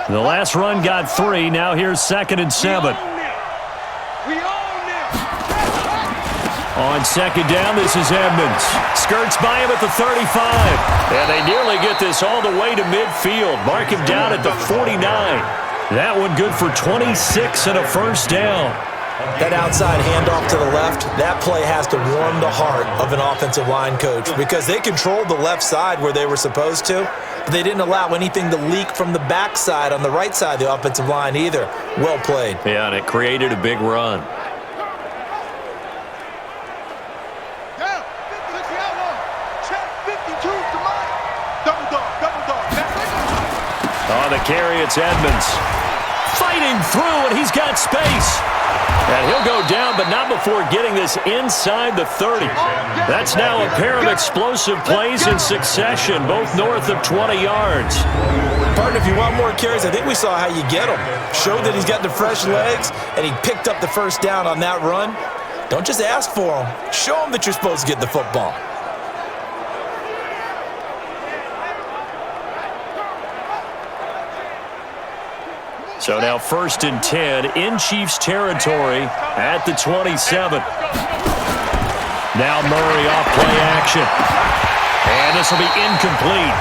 The last run got 3. Now here's 2nd and 7. On 2nd down, this is Edmonds. Skirts by him at the 35. And they nearly get this all the way to midfield. Mark him down at the 49. That one good for 26 and a first down. That outside handoff to the left, that play has to warm the heart of an offensive line coach because they controlled the left side where they were supposed to, but they didn't allow anything to leak from the backside on the right side of the offensive line either. Well played. Yeah, and it created a big run. On the carry, it's Edmonds. Fighting through, and he's got space. And he'll go down, but not before getting this inside the 30. That's now a pair of explosive plays in succession, both north of 20 yards. Partner, if you want more carries, I think we saw how you get them. Showed that he's got the fresh legs, and he picked up the first down on that run. Don't just ask for them. Show them that you're supposed to get the football. So now 1st and 10 in Chiefs territory at the 27. Now Murray off play action. And this will be incomplete.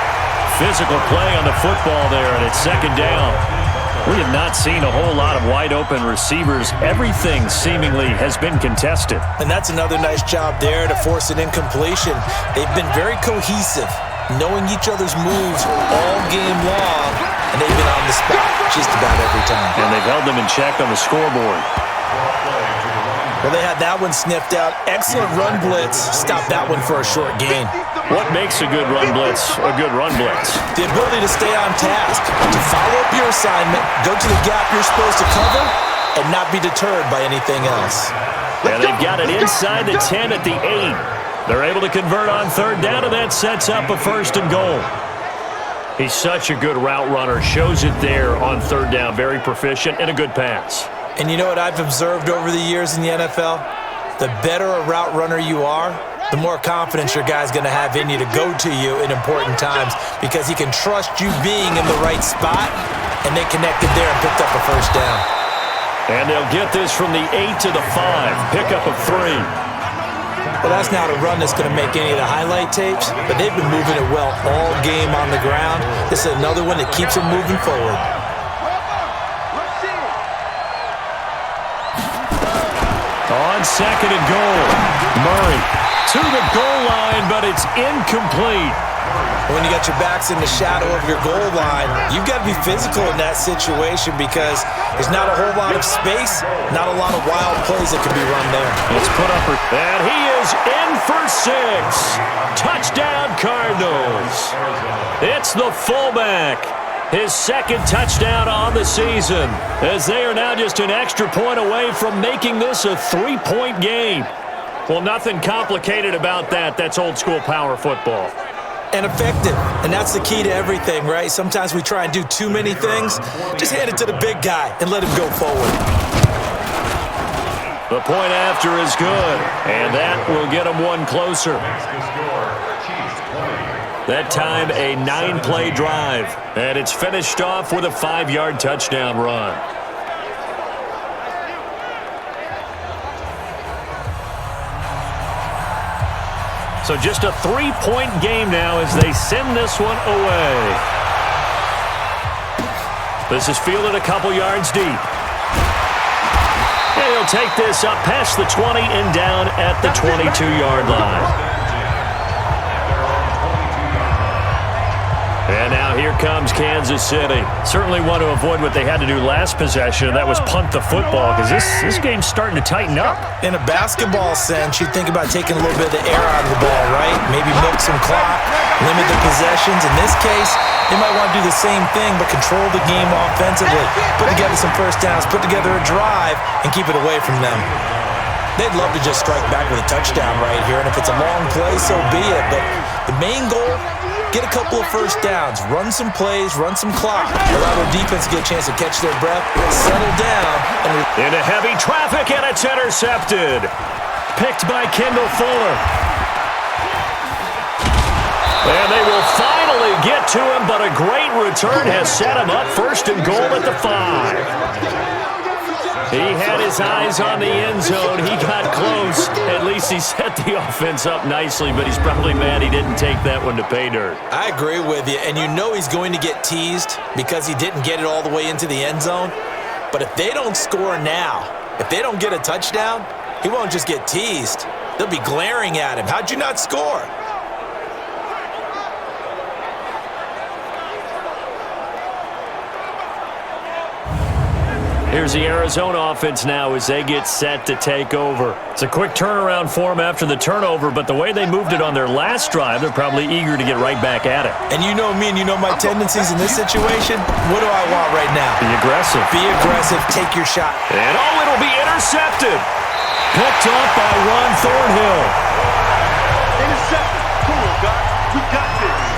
Physical play on the football there, and it's 2nd down. We have not seen a whole lot of wide open receivers. Everything seemingly has been contested. And that's another nice job there to force an incompletion. They've been very cohesive, knowing each other's moves all game long, and they've been on the spot just about every time. And they've held them in check on the scoreboard. Well, they had that one sniffed out. Excellent run blitz. Stopped that one for a short gain. What makes a good run blitz a good run blitz? The ability to stay on task, to follow up your assignment, go to the gap you're supposed to cover, and not be deterred by anything else. And they've got it inside the 10 at the 8. They're able to convert on 3rd down, and that sets up a 1st and goal. He's such a good route runner. Shows it there on 3rd down. Very proficient and a good pass. And you know what I've observed over the years in the NFL? The better a route runner you are, the more confidence your guy's going to have in you to go to you in important times because he can trust you being in the right spot, and they connected there and picked up a 1st down. And they'll get this from the 8 to the 5. Pickup of 3. Well, that's not a run that's going to make any of the highlight tapes, but they've been moving it well all game on the ground. This is another one that keeps them moving forward. On 2nd and goal, Murray to the goal line, but it's incomplete. When you got your backs in the shadow of your goal line, you've got to be physical in that situation because there's not a whole lot of space, not a lot of wild plays that can be run there. Let's put up, and he is in for 6. Touchdown, Cardinals. It's the fullback. His 2nd touchdown on the season, as they are now just an extra point away from making this a 3-point game. Well, nothing complicated about that. That's old-school power football. And effective, and that's the key to everything, right? Sometimes we try and do too many things. Just hand it to the big guy and let him go forward. The point after is good, and that will get him one closer. That time, a 9-play drive, and it's finished off with a 5-yard touchdown run. So just a 3-point game now as they send this one away. This is fielded a couple yards deep. And he'll take this up past the 20 and down at the 22-yard line. And now here comes Kansas City. Certainly want to avoid what they had to do last possession, and that was punt the football, because this game's starting to tighten up. In a basketball sense, you think about taking a little bit of the air out of the ball, right? Maybe milk some clock, limit the possessions. In this case, they might want to do the same thing, but control the game offensively. Put together some 1st downs, put together a drive, and keep it away from them. They'd love to just strike back with a touchdown right here, and if it's a long play, so be it. But the main goal, get a couple of 1st downs, run some plays, run some clock, allow their defense to get a chance to catch their breath, settle down. Into heavy traffic, and it's intercepted. Picked by Kendall Fuller. And they will finally get to him, but a great return has set him up 1st and goal at the 5. He had his eyes on the end zone. He got close. At least he set the offense up nicely, but he's probably mad he didn't take that one to pay dirt. I agree with you, and you know he's going to get teased because he didn't get it all the way into the end zone. But if they don't score now, if they don't get a touchdown, he won't just get teased. They'll be glaring at him. How'd you not score? Here's the Arizona offense now as they get set to take over. It's a quick turnaround for them after the turnover, but the way they moved it on their last drive, they're probably eager to get right back at it. And you know me and you know my tendencies in this situation. What do I want right now? Be aggressive. Be aggressive. Take your shot. And it'll be intercepted. Picked off by Ron Thornhill. Intercepted. Cool, guys. We got this.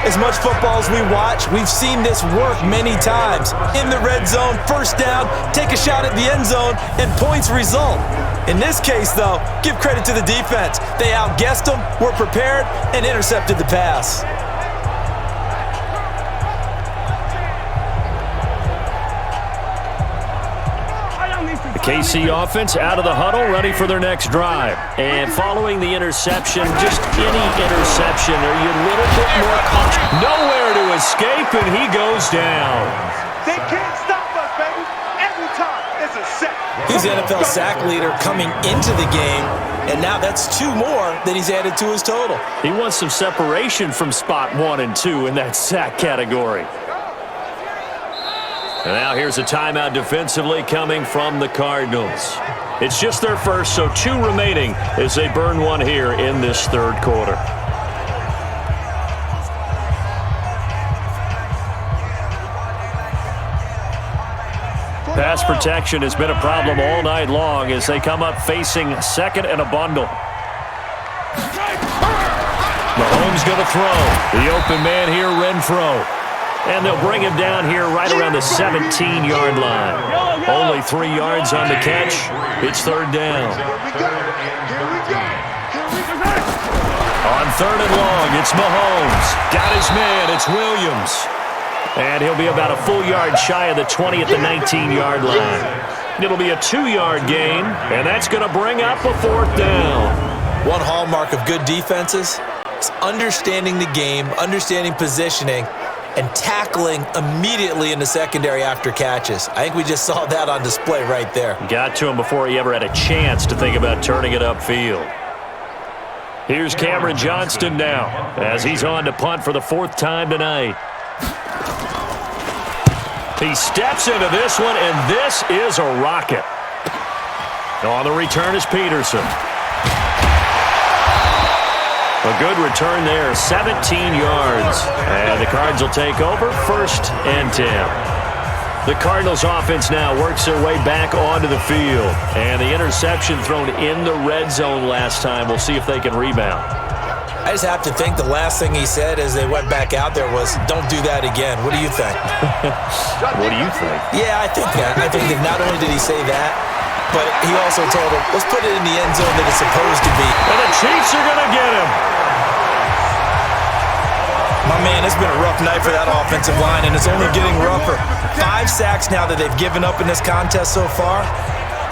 As much football as we watch, we've seen this work many times. In the red zone, first down, take a shot at the end zone, and points result. In this case, though, give credit to the defense. They outguessed them, were prepared, and intercepted the pass. The KC offense out of the huddle, ready for their next drive. And following the interception, just any interception, are you a little bit more cautious? Nowhere to escape, and he goes down. They can't stop us, baby. Every time it's a sack. He's the NFL sack leader coming into the game, and now that's 2 more that he's added to his total. He wants some separation from spot 1 and 2 in that sack category. And now here's a timeout defensively coming from the Cardinals. It's just their first, so 2 remaining as they burn 1 here in this third quarter. Pass protection has been a problem all night long as they come up facing second and a bundle. Mahomes going to throw. The open man here, Renfro. And they'll bring him down here right around the 17-yard line. Only 3 yards on the catch. It's third down. On third and long, it's Mahomes. Got his man, it's Williams. And he'll be about a full yard shy of the 20 at the 19-yard line. It'll be a 2-yard gain, and that's going to bring up a 4th down. One hallmark of good defenses is understanding the game, understanding positioning, and tackling immediately in the secondary after catches. I think we just saw that on display right there. Got to him before he ever had a chance to think about turning it upfield. Here's Cameron Johnston now as he's on to punt for the 4th time tonight. He steps into this one, and this is a rocket. On the return is Peterson. A good return there, 17 yards. And the Cards will take over, 1st and 10. The Cardinals offense now works their way back onto the field. And the interception thrown in the red zone last time. We'll see if they can rebound. I just have to think the last thing he said as they went back out there was, don't do that again. What do you think? What do you think? Yeah, I think that. I think that not only did he say that, but he also told him, let's put it in the end zone that it's supposed to be. And the Chiefs are going to get him. My man, it's been a rough night for that offensive line, and it's only getting rougher. 5 sacks now that they've given up in this contest so far.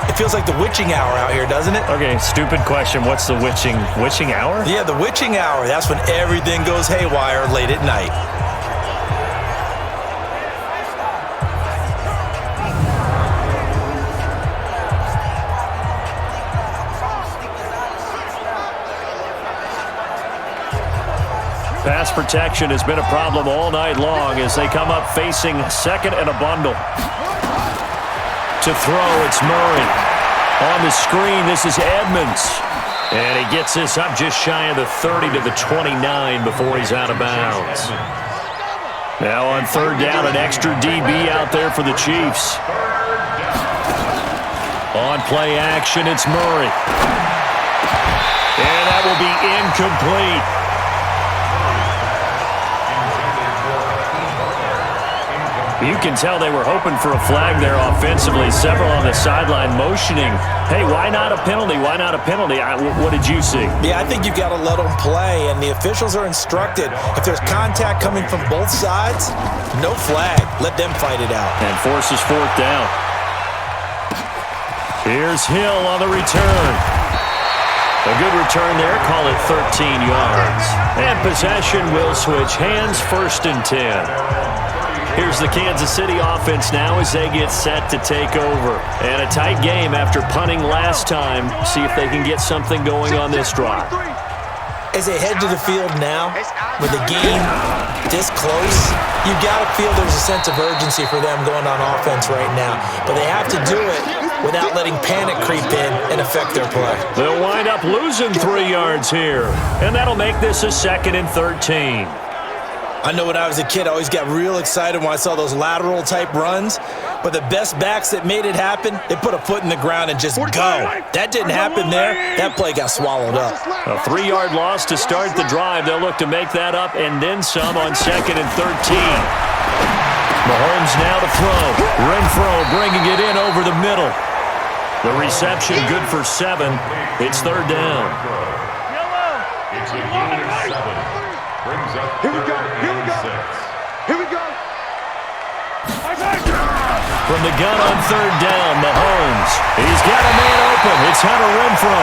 It feels like the witching hour out here, doesn't it? Okay, stupid question. What's the witching hour? Yeah, the witching hour. That's when everything goes haywire late at night. Pass protection has been a problem all night long as they come up facing second and a bundle. To throw, it's Murray. On the screen, this is Edmonds. And he gets this up just shy of the 30 to the 29 before he's out of bounds. Now on third down, an extra DB out there for the Chiefs. On play action, it's Murray. And that will be incomplete. You can tell they were hoping for a flag there offensively. Several on the sideline motioning, hey, why not a penalty? Why not a penalty? What did you see? Yeah, I think you've got to let them play, and the officials are instructed. If there's contact coming from both sides, no flag. Let them fight it out. And forces 4th down. Here's Hill on the return. A good return there, call it 13 yards. And possession will switch hands, 1st and 10. Here's the Kansas City offense now as they get set to take over. And a tight game after punting last time. See if they can get something going on this drive. As they head to the field now, with the game this close, you got to feel there's a sense of urgency for them going on offense right now. But they have to do it without letting panic creep in and affect their play. They'll wind up losing 3 yards here, and that'll make this a 2nd and 13. I know when I was a kid, I always got real excited when I saw those lateral-type runs. But the best backs that made it happen, they put a foot in the ground and just go. That didn't happen there. That play got swallowed up. A 3-yard loss to start the drive. They'll look to make that up and then some on 2nd and 13. Mahomes now to throw. Renfro bringing it in over the middle. The reception good for 7. It's 3rd down. It's a gain of 7. Brings up Here we go. Here we go. Here we go. From the gun on 3rd down, Mahomes. He's got a man open. It's Hunter Renfro.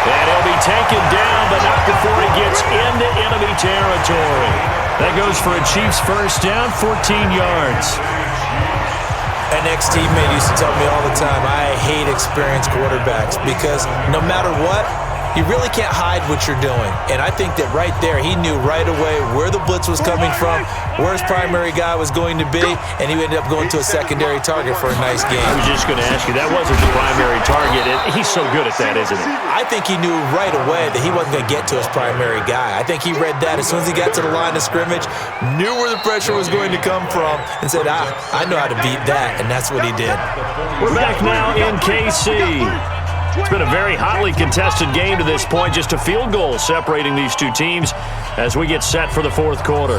And he'll be taken down, but not before he gets into enemy territory. That goes for a Chiefs first down, 14 yards. An ex-teammate used to tell me all the time, I hate experienced quarterbacks because no matter what, you really can't hide what you're doing. And I think that right there, he knew right away where the blitz was coming from, where his primary guy was going to be, and he ended up going to a secondary target for a nice game. I was just going to ask you, that wasn't the primary target. He's so good at that, isn't he? I think he knew right away that he wasn't going to get to his primary guy. I think he read that as soon as he got to the line of scrimmage, knew where the pressure was going to come from, and said, I know how to beat that, and that's what he did. We're back now in KC. It's been a very hotly contested game to this point. Just a field goal separating these two teams as we get set for the 4th quarter.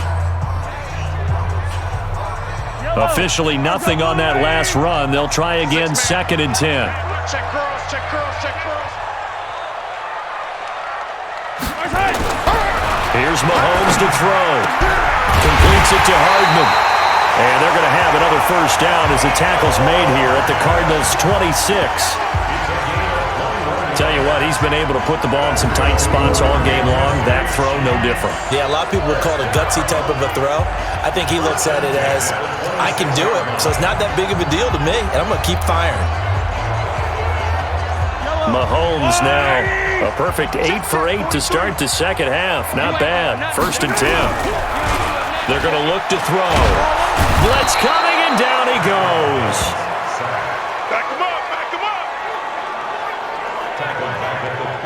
Officially nothing on that last run. They'll try again 2nd and 10. Check girls, check girls, check girls. Here's Mahomes to throw. Completes it to Hardman. And they're going to have another first down as the tackle's made here at the Cardinals' 26. Tell you what, he's been able to put the ball in some tight spots all game long. That throw, no different. Yeah, a lot of people would call it a gutsy type of a throw. I think he looks at it as, I can do it, so it's not that big of a deal to me, and I'm going to keep firing. Mahomes now, a perfect 8 for 8 to start the second half. Not bad. 1st and 10. They're going to look to throw. Blitz coming, and down he goes.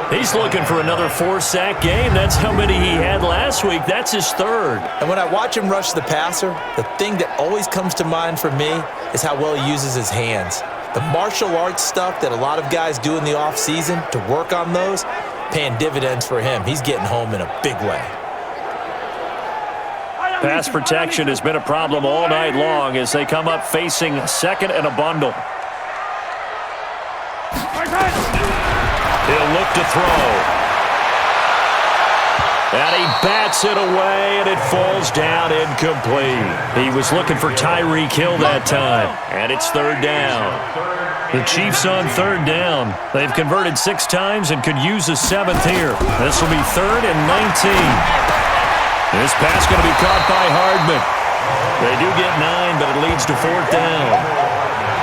He's looking for another 4-sack game. That's how many he had last week. That's his 3rd. And when I watch him rush the passer, the thing that always comes to mind for me is how well he uses his hands. The martial arts stuff that a lot of guys do in the offseason to work on those, paying dividends for him. He's getting home in a big way. Pass protection has been a problem all night long as they come up facing 2nd and a bundle. He'll look to throw. And he bats it away, and it falls down incomplete. He was looking for Tyreek Hill that time, and it's 3rd down. The Chiefs on 3rd down. They've converted 6 times and could use a 7th here. This will be 3rd and 19. This pass going to be caught by Hardman. They do get 9, but it leads to 4th down.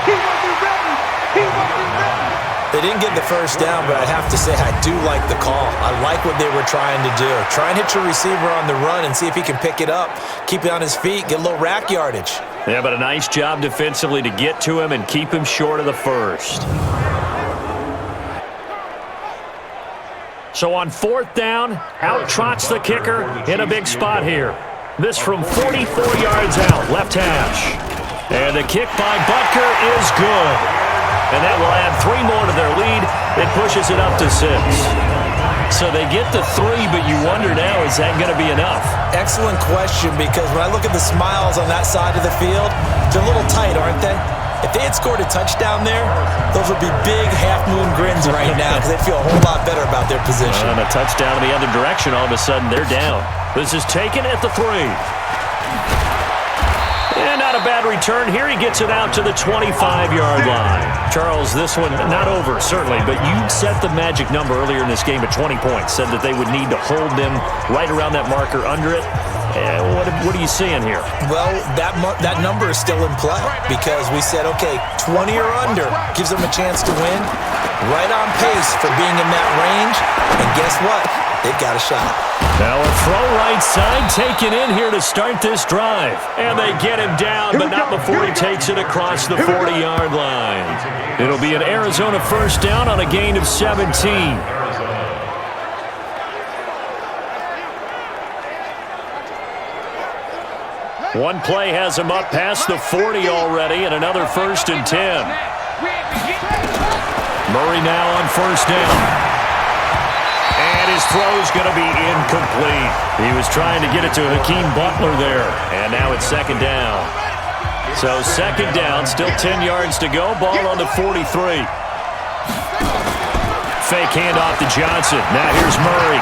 He wasn't ready. He wasn't ready. They didn't get the first down, but I have to say I do like the call. I like what they were trying to do. Try and hit your receiver on the run and see if he can pick it up, keep it on his feet, get a little rack yardage. Yeah, but a nice job defensively to get to him and keep him short of the first. So on 4th down, out trots the kicker in a big spot here. This from 44 yards out, left hash. And the kick by Butker is good. And that will add 3 more to their lead. It pushes it up to 6. So they get to 3, but you wonder now, is that going to be enough? Excellent question, because when I look at the smiles on that side of the field, they're a little tight, aren't they? If they had scored a touchdown there, those would be big half-moon grins right now because they'd feel a whole lot better about their position. And a touchdown in the other direction, all of a sudden they're down. This is taken at the 3. And not a bad return here. He gets it out to the 25-yard line. Charles, this one not over, certainly, but you set the magic number earlier in this game at 20 points, said that they would need to hold them right around that marker under it. What are you seeing here? Well, that number is still in play because we said, okay, 20 or under gives them a chance to win. right on pace for being in that range. And guess what? They've got a shot. Now a throw right side taken in here to start this drive. And they get him down, but not before he takes it across the 40-yard line. It'll be an Arizona first down on a gain of 17. One play has him up past the 40 already, and another 1st and 10. Murray now on first down. And his throw's going to be incomplete. He was trying to get it to Hakeem Butler there, and now it's 2nd down. So 2nd down, still 10 yards to go, ball on the 43. Fake handoff to Johnson. Now here's Murray.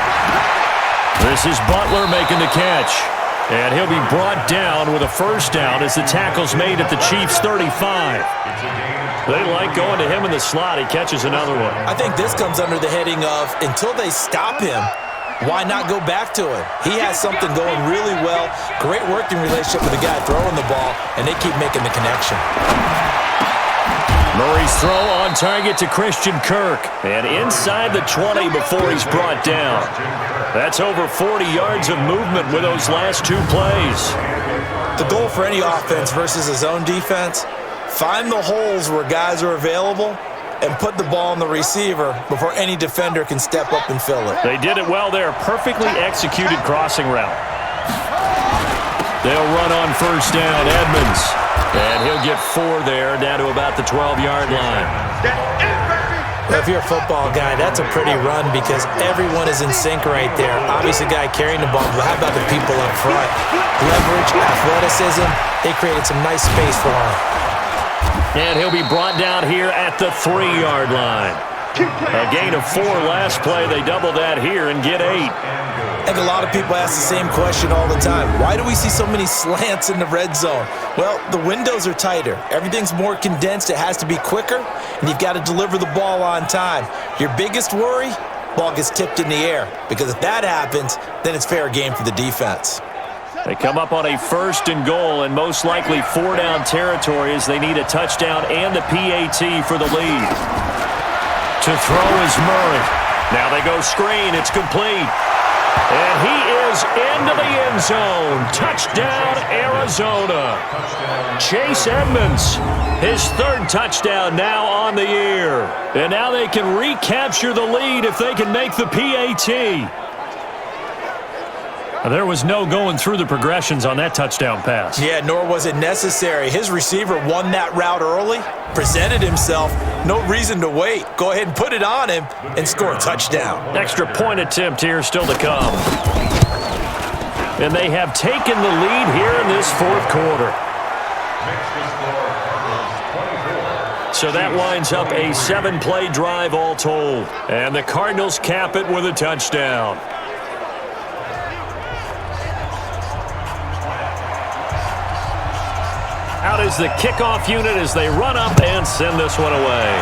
This is Butler making the catch. And he'll be brought down with a first down as the tackle's made at the Chiefs' 35. They like going to him in the slot. He catches another one. I think this comes under the heading of, until they stop him, why not go back to him? He has something going really well, great working relationship with the guy throwing the ball, and they keep making the connection. Murray's throw on target to Christian Kirk. And inside the 20 before he's brought down. That's over 40 yards of movement with those last 2 plays. The goal for any offense versus a zone defense, find the holes where guys are available and put the ball on the receiver before any defender can step up and fill it. They did it well there. Perfectly executed crossing route. They'll run on first down, Edmonds. And he'll get 4 there, down to about the 12-yard line. Well, if you're a football guy, that's a pretty run because everyone is in sync right there. Obviously, the guy carrying the ball, but how about the people up front? Leverage, athleticism, they created some nice space for him. And he'll be brought down here at the 3-yard line. A gain of 4 last play. They double that here and get 8. I think a lot of people ask the same question all the time. Why do we see so many slants in the red zone? Well, the windows are tighter. Everything's more condensed. It has to be quicker, and you've got to deliver the ball on time. Your biggest worry, ball gets tipped in the air, because if that happens, then it's fair game for the defense. They come up on a 1st and goal, and most likely 4-down territory as they need a touchdown and a PAT for the lead. To throw is Murray. Now they go screen. It's complete. And he is into the end zone. Touchdown, Arizona. Chase Edmonds, his 3rd touchdown now on the year. And now they can recapture the lead if they can make the PAT. There was no going through the progressions on that touchdown pass. Yeah, nor was it necessary. His receiver won that route early, presented himself, no reason to wait. Go ahead and put it on him and score a touchdown. Extra point attempt here still to come. And they have taken the lead here in this 4th quarter. So that winds up a 7-play drive all told. And the Cardinals cap it with a touchdown. Out is the kickoff unit as they run up and send this one away.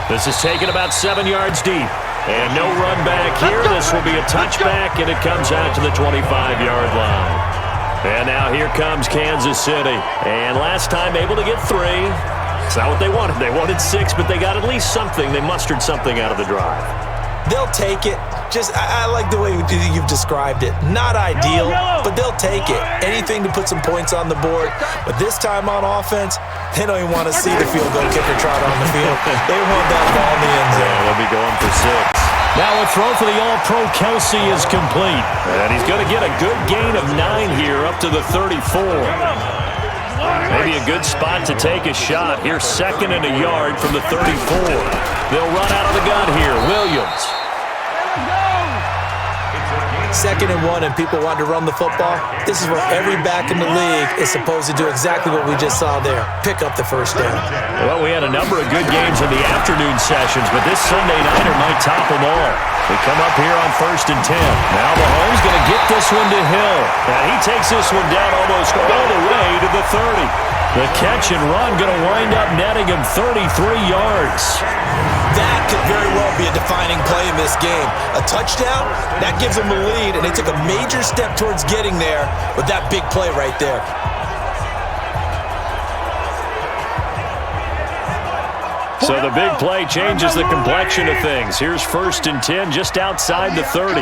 This is taken about 7 yards deep. And no run back here. This will be a touchback, and it comes out to the 25-yard line. And now here comes Kansas City. And last time able to get 3. It's not what they wanted. They wanted 6, but they got at least something. They mustered something out of the drive. They'll take it. I like the way you've described it. Not ideal, but they'll take it. Anything to put some points on the board. But this time on offense, they don't even want to see the field goal kicker trot on the field. They want that ball in the end zone. Yeah, they'll be going for 6. Now a throw for the All-Pro Kelsey is complete. And he's going to get a good gain of 9 here up to the 34. Maybe a good spot to take a shot. Here's 2nd and a yard from the 34. They'll run out of the gun here. Williams. 2nd and 1, and people want to run the football. This is where every back in the league is supposed to do exactly what we just saw there. Pick up the first down. Well, we had a number of good games in the afternoon sessions, but this Sunday nighter might top them all. We come up here on 1st and 10. Now Mahomes going to get this one to Hill. And he takes this one down almost all the way to the 30. The catch and run going to wind up netting him 33 yards. That could very well be a defining play in this game. A touchdown, that gives them the lead, and they took a major step towards getting there with that big play right there. So the big play changes the complexion of things. Here's 1st and 10 just outside the 30.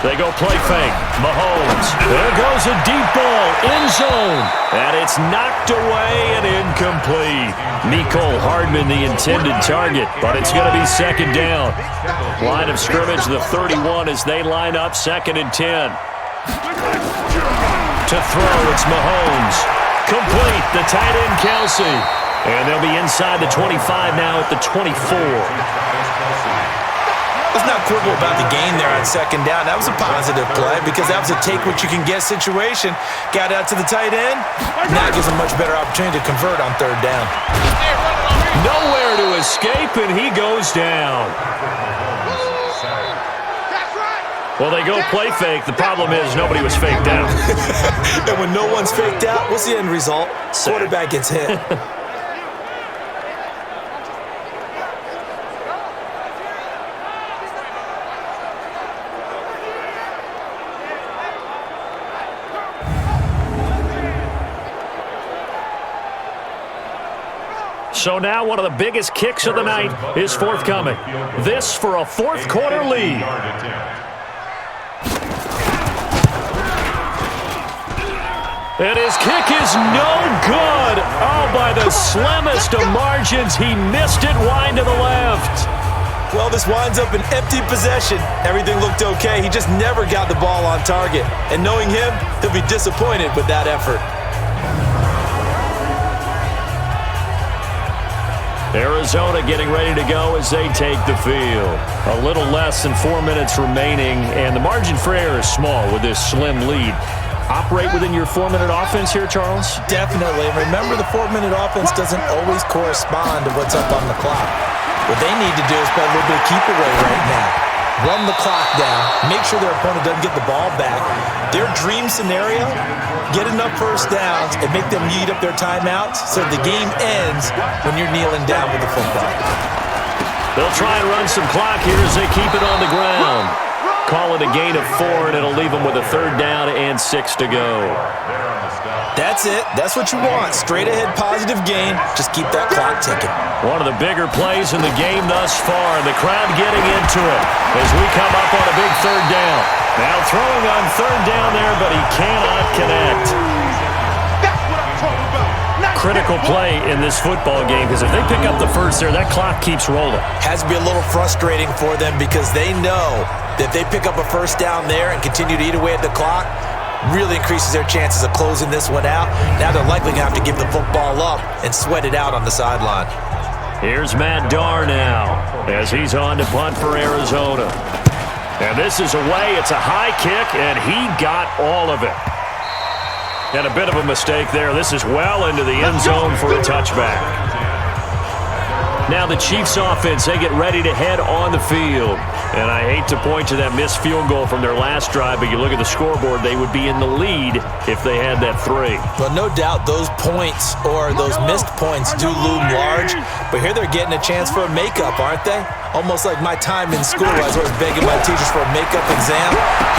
They go play fake. Mahomes. There goes a deep ball. End zone. And it's knocked away and incomplete. Mecole Hardman the intended target, but it's going to be 2nd down. Line of scrimmage, the 31 as they line up 2nd and 10. To throw, it's Mahomes. Complete, the tight end Kelsey. And they'll be inside the 25 now at the 24. Let's not quibble about the gain there on 2nd down. That was a positive play because that was a take-what-you-can-get situation. Got out to the tight end. Now gives him much better opportunity to convert on 3rd down. Nowhere to escape, and he goes down. Well, they go play fake. The problem is nobody was faked out. And when no one's faked out, what's the end result? Quarterback gets hit. So now one of the biggest kicks of the night is forthcoming. This for a 4th quarter lead. And his kick is no good. Oh, by the slimmest of margins, he missed it wide to the left. Well, this winds up an empty possession. Everything looked okay. He just never got the ball on target. And knowing him, he'll be disappointed with that effort. Arizona getting ready to go as they take the field. A little less than 4 minutes remaining, and the margin for error is small with this slim lead. Operate within your 4-minute offense here, Charles? Definitely. Remember, the 4-minute offense doesn't always correspond to what's up on the clock. What they need to do is play a little bit of keep away right now. Run the clock down. Make sure their opponent doesn't get the ball back. Their dream scenario, get enough 1st downs and make them eat up their timeouts so the game ends when you're kneeling down with the football. They'll try and run some clock here as they keep it on the ground. Call it a gain of 4, and it'll leave them with a 3rd down and 6 to go. That's it. That's what you want. Straight ahead positive gain. Just keep that clock ticking. One of the bigger plays in the game thus far. The crowd getting into it as we come up on a big 3rd down. Now throwing on 3rd down there, but he cannot connect. That's what I'm talking about. Critical play in this football game because if they pick up the 1st there, that clock keeps rolling. Has to be a little frustrating for them because they know that if they pick up a 1st down there and continue to eat away at the clock, really increases their chances of closing this one out. Now they're likely going to have to give the football up and sweat it out on the sideline. Here's Matt Darr now as he's on to punt for Arizona. And this is away. It's a high kick, and he got all of it. And a bit of a mistake there. This is well into the end zone for a touchback. Now the Chiefs offense, they get ready to head on the field. And I hate to point to that missed field goal from their last drive, but you look at the scoreboard, they would be in the lead if they had that 3. Well, no doubt those points or those missed points do loom large, but here they're getting a chance for a makeup, aren't they? Almost like my time in school, I was always begging my teachers for a makeup exam.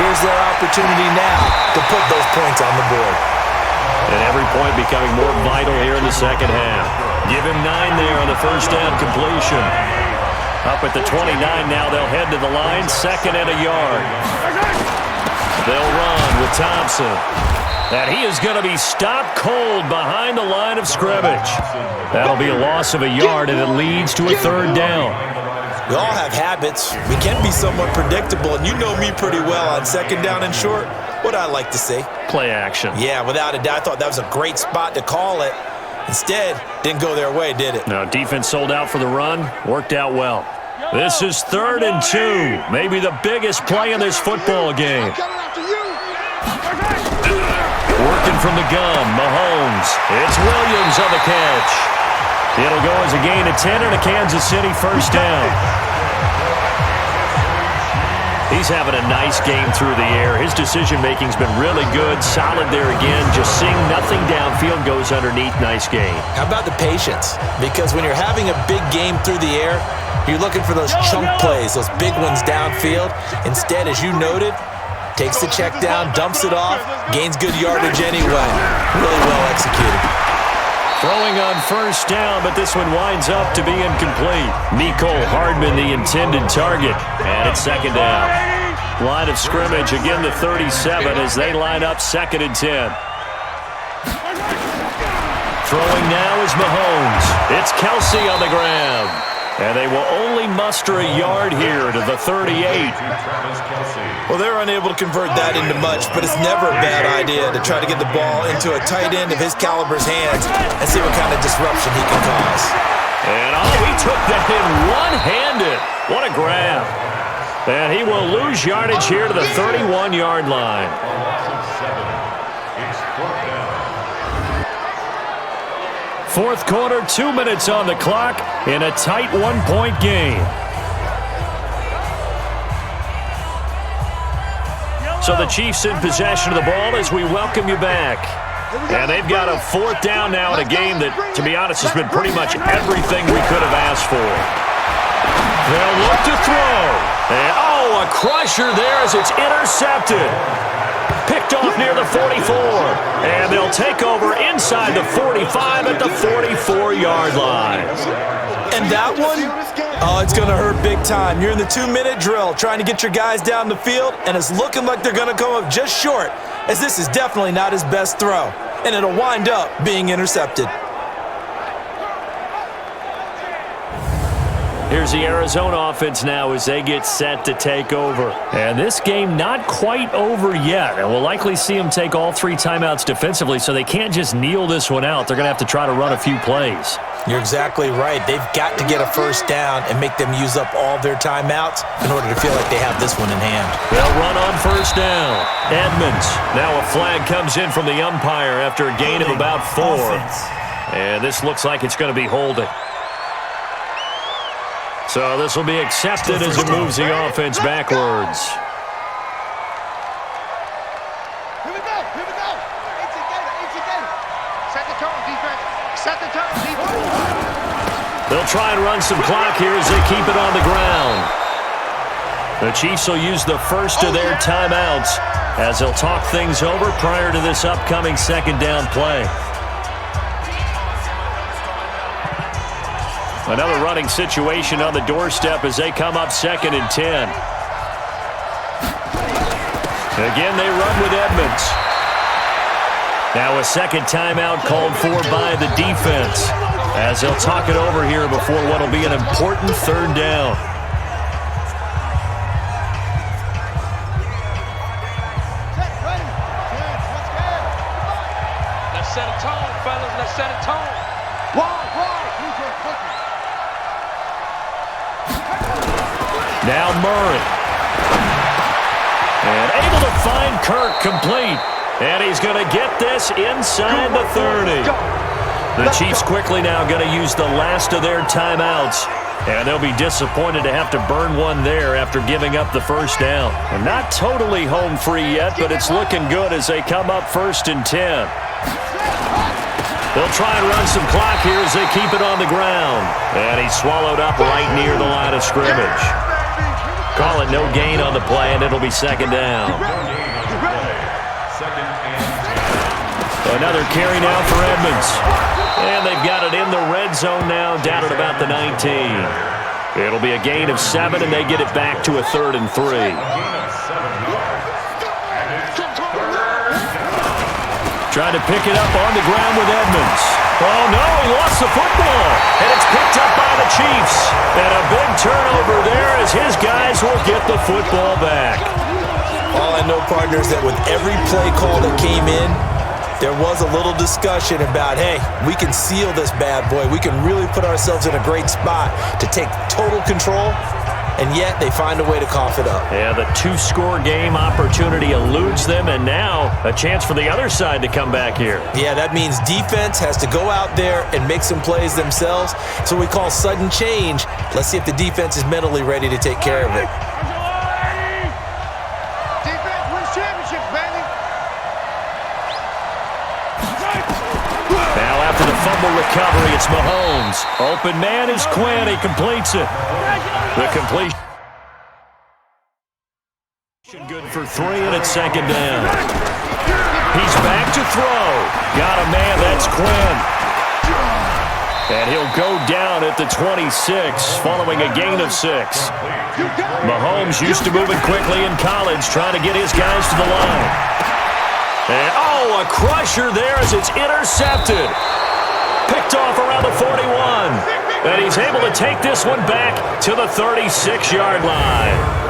Here's their opportunity now to put those points on the board. And every point becoming more vital here in the 2nd half. Give him 9 there on the 1st down completion. Up at the 29 now, they'll head to the line, 2nd and a yard. They'll run with Thompson. And he is going to be stopped cold behind the line of scrimmage. That'll be a loss of a yard, and it leads to a 3rd down. We all have habits. We can be somewhat predictable, and you know me pretty well on 2nd down and short. What I like to see. Play action. Yeah, without a doubt. I thought that was a great spot to call it. Instead, didn't go their way, did it? No, defense sold out for the run. Worked out well. This is 3rd and 2. Maybe the biggest play in this football game. Working from the gun, Mahomes. It's Williams on the catch. It'll go as a gain of 10 and a Kansas City 1st down. He's having a nice game through the air. His decision-making's been really good. Solid there again. Just seeing nothing downfield, goes underneath. Nice game. How about the patience? Because when you're having a big game through the air, you're looking for those chunk plays, those big ones downfield. Instead, as you noted, takes the check down, dumps it off, gains good yardage anyway. Really well executed. Throwing on first down, but this one winds up to be incomplete. Mecole Hardman, the intended target, and it's second down. Line of scrimmage, again the 37 as they line up 2nd and 10. Throwing now is Mahomes. It's Kelsey on the ground. And they will only muster a yard here to the 38. Well, they're unable to convert that into much, but it's never a bad idea to try to get the ball into a tight end of his caliber's hands and see what kind of disruption he can cause. And he took that in one-handed. What a grab. And he will lose yardage here to the 31-yard line. Fourth quarter, 2 minutes on the clock in a tight one-point game. So the Chiefs in possession of the ball as we welcome you back. And they've got a 4th down now in a game that, to be honest, has been pretty much everything we could have asked for. They'll look to throw. And, a crusher there as it's intercepted. Picked off near the 44. And they'll take over inside the 45 at the 44-yard line. And that one, it's going to hurt big time. You're in the 2-minute drill trying to get your guys down the field, and it's looking like they're going to come up just short, as this is definitely not his best throw. And it'll wind up being intercepted. Here's the Arizona offense now as they get set to take over. And this game not quite over yet. And we'll likely see them take all 3 timeouts defensively, so they can't just kneel this one out. They're going to have to try to run a few plays. You're exactly right. They've got to get a first down and make them use up all their timeouts in order to feel like they have this one in hand. They'll run on first down. Edmonds. Now a flag comes in from the umpire after a gain of about 4. And this looks like it's going to be holding. So this will be accepted as it moves the offense backwards. Here we go. It's a game. Set the tone, defense. Set the tone, defense. They'll try and run some clock here as they keep it on the ground. The Chiefs will use the first of their timeouts as they'll talk things over prior to this upcoming 2nd down play. Another running situation on the doorstep as they come up 2nd and 10. Again, they run with Edmonds. Now a 2nd timeout called for by the defense as they'll talk it over here before what will be an important 3rd down. Let's set a tone, fellas. Let's set a tone. Now Murray. And able to find Kirk complete. And he's going to get this inside the 30. The Chiefs quickly now going to use the last of their timeouts. And they'll be disappointed to have to burn one there after giving up the first down. And not totally home free yet, but it's looking good as they come up 1st and 10. They'll try and run some clock here as they keep it on the ground. And he's swallowed up right near the line of scrimmage. Call it no gain on the play, and it'll be 2nd down. Another carry now for Edmonds. And they've got it in the red zone now, down at about the 19. It'll be a gain of 7, and they get it back to a 3rd and 3. Trying to pick it up on the ground with Edmonds. Oh, no, he lost the football. And it's picked up by the Chiefs. And a big turnover there as his guys will get the football back. All I know, partners, that with every play call that came in, there was a little discussion about, hey, we can seal this bad boy. We can really put ourselves in a great spot to take total control. And yet they find a way to cough it up. Yeah, the 2-score game opportunity eludes them, and now a chance for the other side to come back here. Yeah, that means defense has to go out there and make some plays themselves. So we call sudden change. Let's see if the defense is mentally ready to take care of it. Defense wins championships, baby. Now after the fumble recovery, it's Mahomes. Open man is Quinn. He completes it. The completion good for 3, and it's 2nd down. He's back to throw. Got a man. That's Quinn. And he'll go down at the 26 following a gain of 6. Mahomes used to moving quickly in college, trying to get his guys to the line. And, a crusher there as it's intercepted. Picked off around the 41. And he's able to take this one back to the 36-yard line.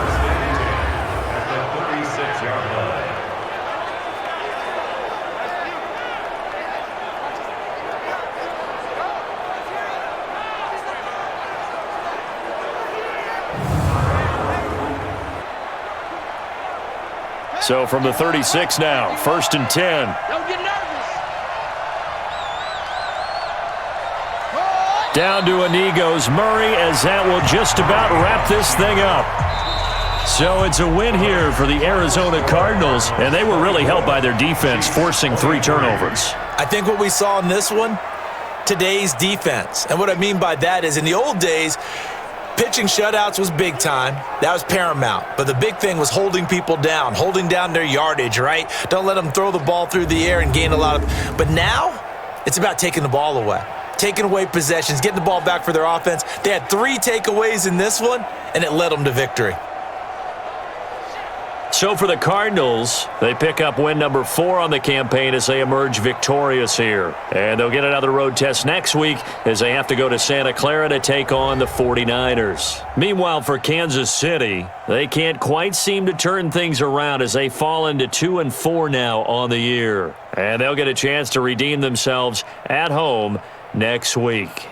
So from the 36 now, 1st and 10. Don't get nervous. Down to a knee goes Murray, as that will just about wrap this thing up. So it's a win here for the Arizona Cardinals, and they were really helped by their defense, forcing 3 turnovers. I think what we saw in this one, today's defense. And what I mean by that is in the old days, pitching shutouts was big time. That was paramount. But the big thing was holding people down, holding down their yardage, right? Don't let them throw the ball through the air and gain a lot of... But now, it's about taking the ball away. Taking away possessions, getting the ball back for their offense. They had 3 takeaways in this one, and it led them to victory. So for the Cardinals, they pick up win number 4 on the campaign as they emerge victorious here. And they'll get another road test next week as they have to go to Santa Clara to take on the 49ers. Meanwhile, for Kansas City, they can't quite seem to turn things around as they fall into 2-4 now on the year. And they'll get a chance to redeem themselves at home next week.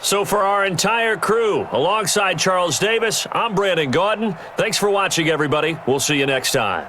So for our entire crew, alongside Charles Davis, I'm Brandon Gaudin. Thanks for watching, everybody. We'll see you next time.